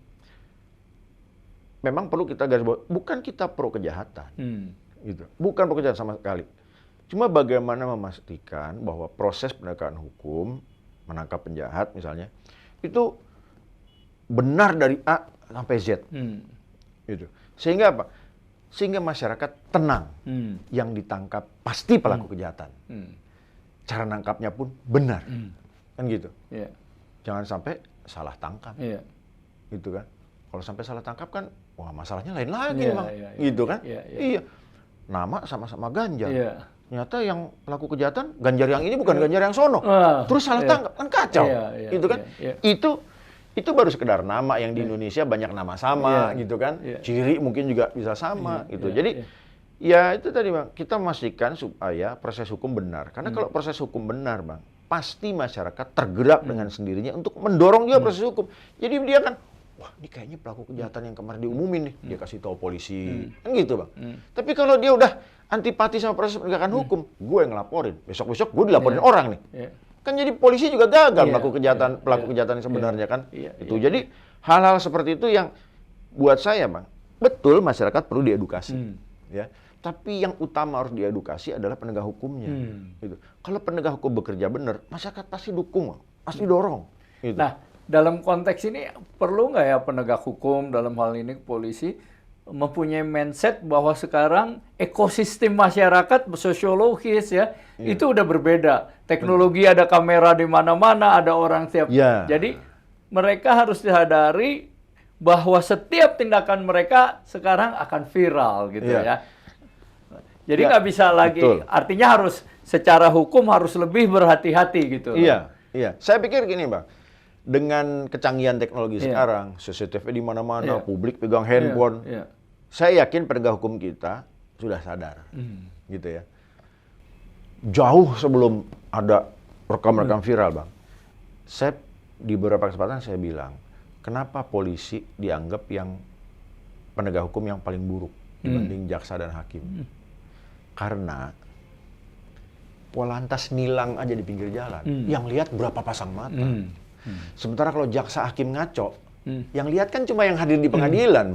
memang perlu kita garis bawah, bukan kita pro kejahatan. Gitu. Bukan pro kejahatan sama sekali. Cuma bagaimana memastikan bahwa proses penegakan hukum, menangkap penjahat misalnya, itu benar dari A sampai Z. Gitu. Sehingga apa? Sehingga masyarakat tenang. Yang ditangkap pasti pelaku kejahatan. Cara nangkapnya pun benar. Kan gitu. Jangan sampai salah tangkap. Gitu kan. Kalau sampai salah tangkap kan, wah masalahnya lain lagi Bang. Gitu kan. Iya. Nama sama-sama Ganjar. Ternyata yang pelaku kejahatan, Ganjar yang ini bukan Ganjar yang sono. Terus salah tangkap, kan kacau. Gitu kan. Itu baru sekedar nama yang di Indonesia banyak nama sama gitu kan. Ciri mungkin juga bisa sama gitu. Jadi ya itu tadi Bang, kita memastikan supaya proses hukum benar. Karena kalau proses hukum benar Bang, pasti masyarakat tergerak dengan sendirinya untuk mendorong juga proses hukum. Jadi dia kan, wah ini kayaknya pelaku kejahatan yang kemarin diumumin nih, dia kasih tahu polisi, kan gitu Bang. Tapi kalau dia udah antipati sama proses penegakan hukum, gue yang ngelaporin, besok-besok gue dilaporin orang nih. Kan jadi polisi juga gagal melakukan kejahatan, pelaku kejahatan yang sebenarnya kan. Itu jadi hal-hal seperti itu yang buat saya Bang, betul masyarakat perlu diedukasi. Ya. Tapi yang utama harus diedukasi adalah penegak hukumnya. Gitu. Kalau penegak hukum bekerja benar, masyarakat pasti dukung, pasti dorong. Gitu. Nah, dalam konteks ini perlu nggak ya penegak hukum dalam hal ini polisi mempunyai mindset bahwa sekarang ekosistem masyarakat sosiologis itu udah berbeda. Teknologi ada kamera di mana-mana, ada orang tiap. Jadi mereka harus disadari bahwa setiap tindakan mereka sekarang akan viral gitu ya. Jadi nggak bisa lagi, artinya harus secara hukum harus lebih berhati-hati gitu. Iya. Saya pikir gini Bang, dengan kecanggihan teknologi sekarang, CCTV di mana-mana, publik pegang handphone, saya yakin penegak hukum kita sudah sadar, gitu ya. Jauh sebelum ada rekam-rekam viral Bang, saya di beberapa kesempatan saya bilang, kenapa polisi dianggap yang penegak hukum yang paling buruk dibanding jaksa dan hakim? Karena polantas nilang aja di pinggir jalan, yang lihat berapa pasang mata. Sementara kalau jaksa hakim ngaco, yang lihat kan cuma yang hadir di pengadilan,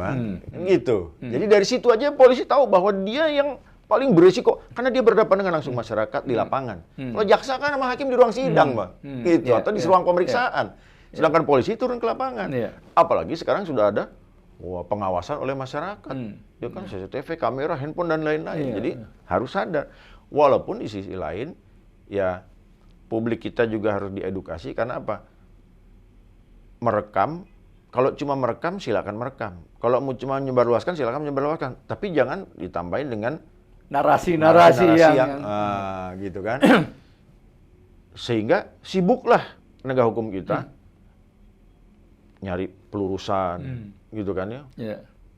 gitu. Jadi dari situ aja polisi tahu bahwa dia yang paling berisiko karena dia berhadapan dengan langsung masyarakat di lapangan. Kalau jaksa kan sama hakim di ruang sidang, Bang, gitu, atau di ruang pemeriksaan. Sedangkan polisi turun ke lapangan. Apalagi sekarang sudah ada pengawasan oleh masyarakat. Dia kan CCTV, kamera, handphone, dan lain-lain. Jadi harus sadar. Walaupun di sisi lain, ya publik kita juga harus diedukasi. Karena apa? Merekam, kalau cuma merekam, silakan merekam. Kalau mau cuma menyebarluaskan, silakan menyebarluaskan. Tapi jangan ditambahin dengan narasi-narasi yang gitu kan. Sehingga sibuklah penegak hukum kita nyari pelurusan, gitu kan ya.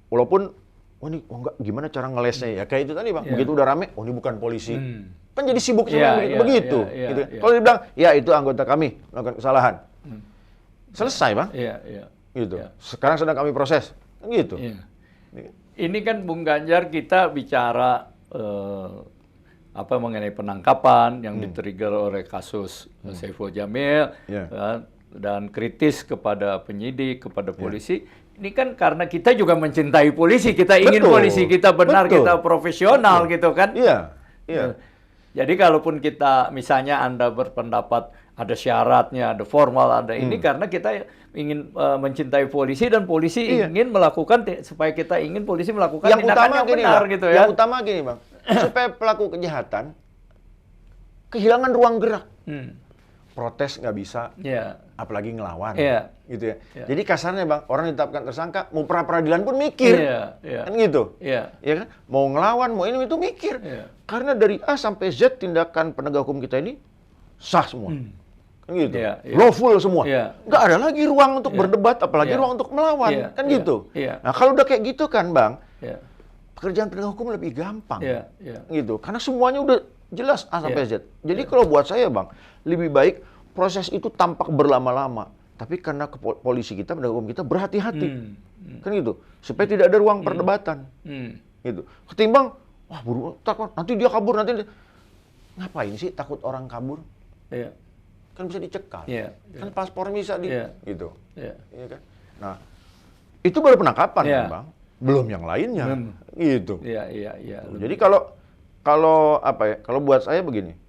Walaupun, enggak, gimana cara ngelesnya ya? Kayak itu tadi Bang, begitu udah rame, ini bukan polisi. Kan jadi sibuk sama begitu. Gitu. Kalau dibilang, ya itu anggota kami melakukan kesalahan. Selesai Bang. Gitu. Sekarang sedang kami proses. Gitu. Ini kan Bung Ganjar kita bicara mengenai penangkapan yang di-trigger oleh kasus Saiful Jamil dan kritis kepada penyidik, kepada polisi. Ini kan karena kita juga mencintai polisi, kita ingin polisi kita benar, kita profesional gitu kan. Jadi kalaupun kita misalnya Anda berpendapat ada syaratnya, ada formal, ada ini karena kita ingin mencintai polisi dan polisi ingin melakukan supaya kita ingin polisi melakukan tindakan yang benar gitu ya. Yang utama gini Bang, supaya pelaku kejahatan kehilangan ruang gerak. Protes nggak bisa, apalagi ngelawan, gitu ya. Jadi kasarnya Bang, orang ditetapkan tersangka, mau pra-peradilan pun mikir, kan gitu. Ya kan? Mau ngelawan, mau ini itu mikir. Karena dari A sampai Z tindakan penegak hukum kita ini sah semua. Kan gitu. Lawful semua. Nggak ada lagi ruang untuk berdebat, apalagi ruang untuk melawan, kan gitu. Nah kalau udah kayak gitu kan Bang, pekerjaan penegak hukum lebih gampang, gitu. Karena semuanya udah jelas A sampai Z. Jadi kalau buat saya Bang, lebih baik proses itu tampak berlama-lama. Tapi karena polisi kita, penegak hukum kita berhati-hati. Kan gitu. Supaya tidak ada ruang perdebatan. Gitu. Ketimbang, wah buru, takut, nanti dia kabur, nanti dia... Ngapain sih takut orang kabur? Kan bisa dicekal. Kan paspor bisa gitu. Iya kan? Nah, itu baru penangkapan kan Bang. Belum yang lainnya. Gitu. Jadi kalau apa ya? Kalau buat saya begini,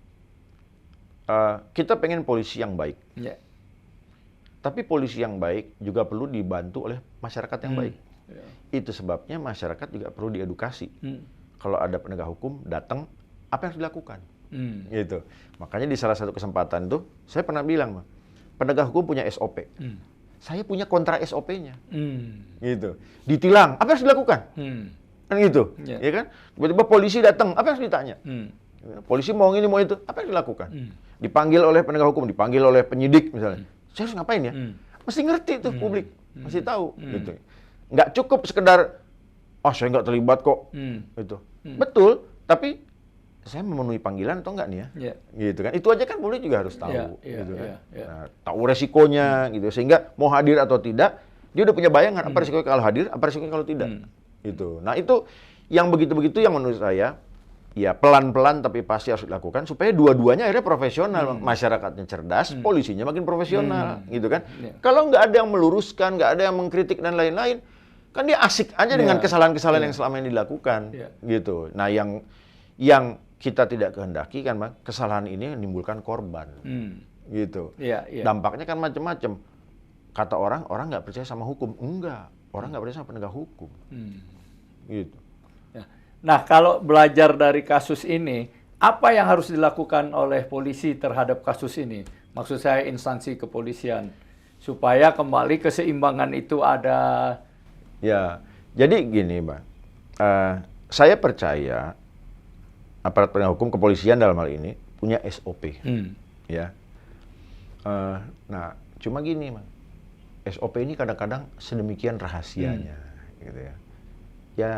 kita pengen polisi yang baik. Tapi polisi yang baik juga perlu dibantu oleh masyarakat yang baik. Itu sebabnya masyarakat juga perlu diedukasi. Kalau ada penegak hukum datang, apa yang harus dilakukan? Gitu. Makanya di salah satu kesempatan itu saya pernah bilang, penegak hukum punya SOP. Saya punya kontra SOP-nya. Gitu. Ditilang, apa yang harus dilakukan? Kan gitu, ya kan? Tiba-tiba polisi datang, apa yang harus ditanya? Polisi mau ini, mau itu, apa yang dilakukan? Dipanggil oleh penegak hukum, dipanggil oleh penyidik misalnya. Saya harus ngapain ya? Mesti ngerti tuh publik, mesti tahu. Gitu. Nggak cukup sekedar, saya nggak terlibat kok. Gitu. Betul, tapi saya memenuhi panggilan atau enggak nih ya? Gitu kan? Itu aja kan publik juga harus tahu. Gitu kan? Nah, tahu resikonya, gitu. Sehingga mau hadir atau tidak, dia udah punya bayangan apa resikonya kalau hadir, apa resikonya kalau tidak. Gitu. Nah itu yang begitu-begitu yang menurut saya ya pelan-pelan tapi pasti harus dilakukan supaya dua-duanya akhirnya profesional, masyarakatnya cerdas, polisinya makin profesional, gitu kan? Kalau nggak ada yang meluruskan, nggak ada yang mengkritik dan lain-lain, kan dia asik aja dengan kesalahan-kesalahan yang selama ini dilakukan, gitu. Nah yang kita tidak kehendaki kan, Bang, kesalahan ini menimbulkan korban, gitu. Dampaknya kan macam-macam. Kata orang nggak percaya sama hukum, enggak. Orang nggak percaya sama penegak hukum. Gitu. Nah, kalau belajar dari kasus ini, apa yang harus dilakukan oleh polisi terhadap kasus ini? Maksud saya instansi kepolisian, supaya kembali keseimbangan itu ada. Ya, jadi gini, Bang. Saya percaya aparat penegak hukum, kepolisian dalam hal ini punya SOP. Ya. Nah, cuma gini, Bang. SOP ini kadang-kadang sedemikian rahasianya, gitu ya. Ya,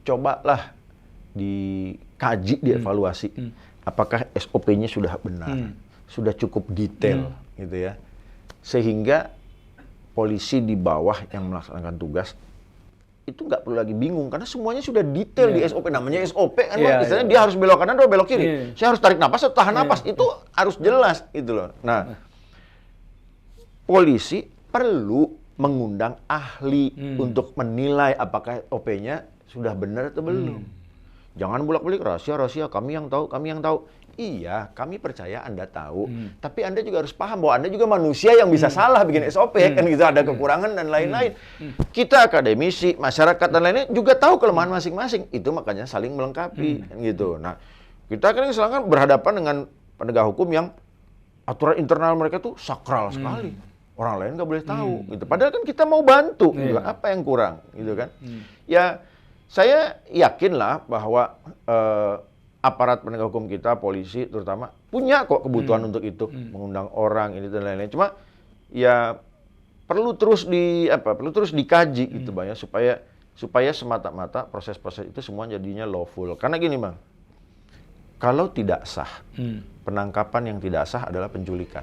cobalah dikaji, dievaluasi. Apakah SOP-nya sudah benar, sudah cukup detail, gitu ya. Sehingga polisi di bawah yang melaksanakan tugas itu nggak perlu lagi bingung karena semuanya sudah detail di SOP. Namanya SOP kan, misalnya dia harus belok kanan atau belok kiri. Saya harus tarik napas atau tahan napas. Itu harus jelas, gitu loh. Nah, polisi perlu mengundang ahli untuk menilai apakah OP-nya sudah benar atau belum. Jangan bolak-balik rahasia, kami yang tahu. Iya, kami percaya Anda tahu, tapi Anda juga harus paham bahwa Anda juga manusia yang bisa salah bikin SOP, kan gitu, ada kekurangan dan lain-lain. Kita akademisi, masyarakat dan lain-lain juga tahu kelemahan masing-masing. Itu makanya saling melengkapi, kan gitu. Nah, kita kan sekarang berhadapan dengan penegak hukum yang aturan internal mereka tuh sakral sekali. Orang lain nggak boleh tahu, gitu. Padahal kan kita mau bantu, gitu. Apa yang kurang, gitu kan? Ya, saya yakinlah bahwa aparat penegak hukum kita, polisi terutama, punya kok kebutuhan untuk itu, mengundang orang ini dan lain-lain. Cuma ya perlu terus dikaji, gitu, Bang, ya, supaya semata-mata proses-proses itu semua jadinya lawful. Karena gini, Bang, kalau tidak sah, penangkapan yang tidak sah adalah penculikan.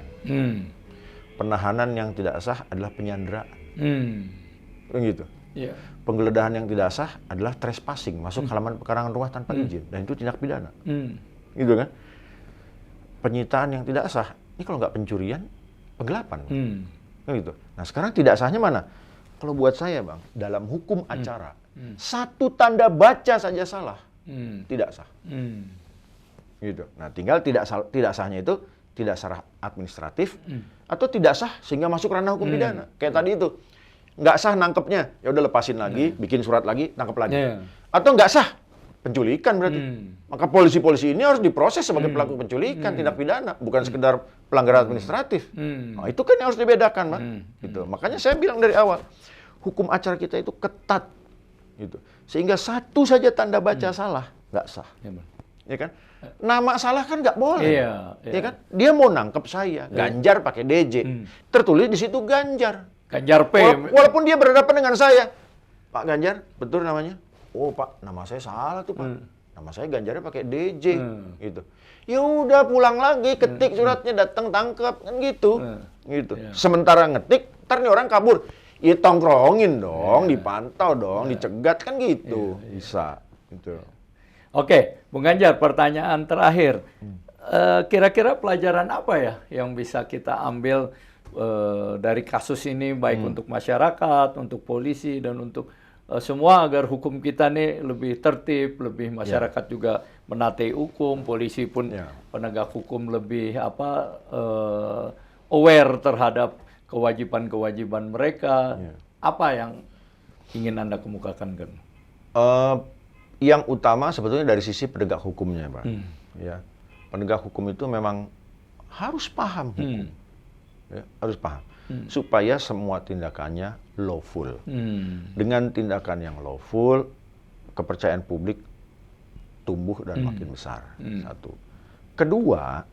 Penahanan yang tidak sah adalah penyanderaan. Begitu. Penggeledahan yang tidak sah adalah trespassing, masuk halaman pekarangan rumah tanpa izin, dan itu tindak pidana. Gitu kan? Penyitaan yang tidak sah, ini kalau nggak pencurian, penggelapan. Gitu. Nah, sekarang tidak sahnya mana? Kalau buat saya, Bang, dalam hukum acara, satu tanda baca saja salah, tidak sah. Gitu. Nah, tinggal tidak sahnya itu tidak sah administratif, atau tidak sah sehingga masuk ranah hukum pidana. Kayak tadi itu, nggak sah nangkepnya, ya udah lepasin lagi, bikin surat lagi, tangkep lagi. Atau nggak sah, penculikan berarti. Maka polisi-polisi ini harus diproses sebagai pelaku penculikan, tindak pidana, bukan sekedar pelanggaran administratif. Nah, itu kan yang harus dibedakan, Pak. Gitu. Makanya saya bilang dari awal, hukum acara kita itu ketat, gitu. Sehingga satu saja tanda baca salah, nggak sah. Ya kan? Nama salah kan nggak boleh. Ya kan? Dia mau nangkep saya, Ganjar pakai DJ. Tertulis di situ Ganjar. Ganjar P. Walaupun dia berhadapan dengan saya. Pak Ganjar, betul namanya? Oh, Pak, nama saya salah tuh, Pak. Nama saya Ganjarnya pakai DJ, gitu. Ya udah pulang lagi, ketik suratnya, datang tangkap, kan gitu. Gitu. Sementara ngetik, ntar nih orang kabur. Ya tongkrongin dong, dipantau dong, dicegat, kan gitu. Bisa, gitu. Oke, Bung Ganjar, pertanyaan terakhir. Kira-kira pelajaran apa ya yang bisa kita ambil dari kasus ini, baik untuk masyarakat, untuk polisi, dan untuk semua, agar hukum kita nih lebih tertib, lebih masyarakat juga menaati hukum, polisi pun penegak hukum lebih aware terhadap kewajiban-kewajiban mereka. Apa yang ingin Anda kemukakan, kan? Yang utama sebetulnya dari sisi penegak hukumnya, Pak. Ya, penegak hukum itu memang harus paham hukum, ya, harus paham, supaya semua tindakannya lawful. Dengan tindakan yang lawful, kepercayaan publik tumbuh dan makin besar. Satu. Kedua,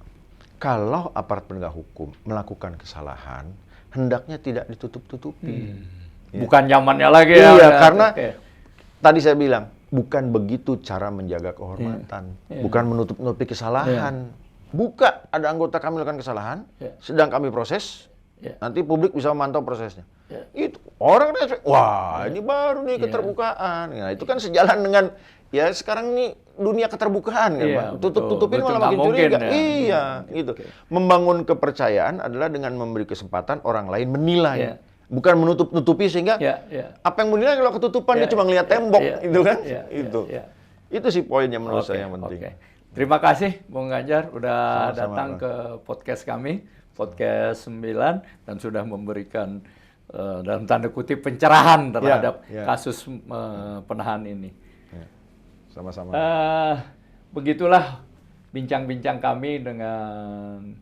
kalau aparat penegak hukum melakukan kesalahan, hendaknya tidak ditutup-tutupi. Bukan zamannya lagi ya. Iya, ya. karena tadi saya bilang, bukan begitu cara menjaga kehormatan. Bukan menutup-nutupi kesalahan. Buka, ada anggota kami melakukan kesalahan, sedang kami proses, nanti publik bisa memantau prosesnya. Itu orang, wah ini baru nih keterbukaan. Nah, itu kan sejalan dengan, ya sekarang ini dunia keterbukaan, kan, Pak. Tutup-tutupin malah makin curiga. Iya, gitu. Membangun kepercayaan adalah dengan memberi kesempatan orang lain menilai. Bukan menutup-nutupi sehingga apa yang menilai kalau ketutupan dia cuma ngelihat tembok, itu kan? Itu sih poinnya menurut saya yang penting. Terima kasih Bung Ganjar udah datang ke podcast kami, podcast 9, dan sudah memberikan dalam tanda kutip pencerahan terhadap kasus penahan ini. Sama-sama. Begitulah bincang-bincang kami dengan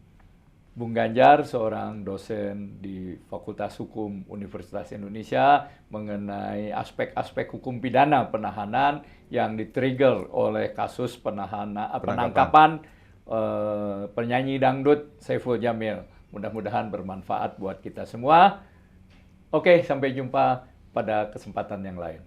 Bung Ganjar, seorang dosen di Fakultas Hukum Universitas Indonesia, mengenai aspek-aspek hukum pidana penahanan yang di-trigger oleh kasus penangkapan penyanyi dangdut Saiful Jamil. Mudah-mudahan bermanfaat buat kita semua. Oke, sampai jumpa pada kesempatan yang lain.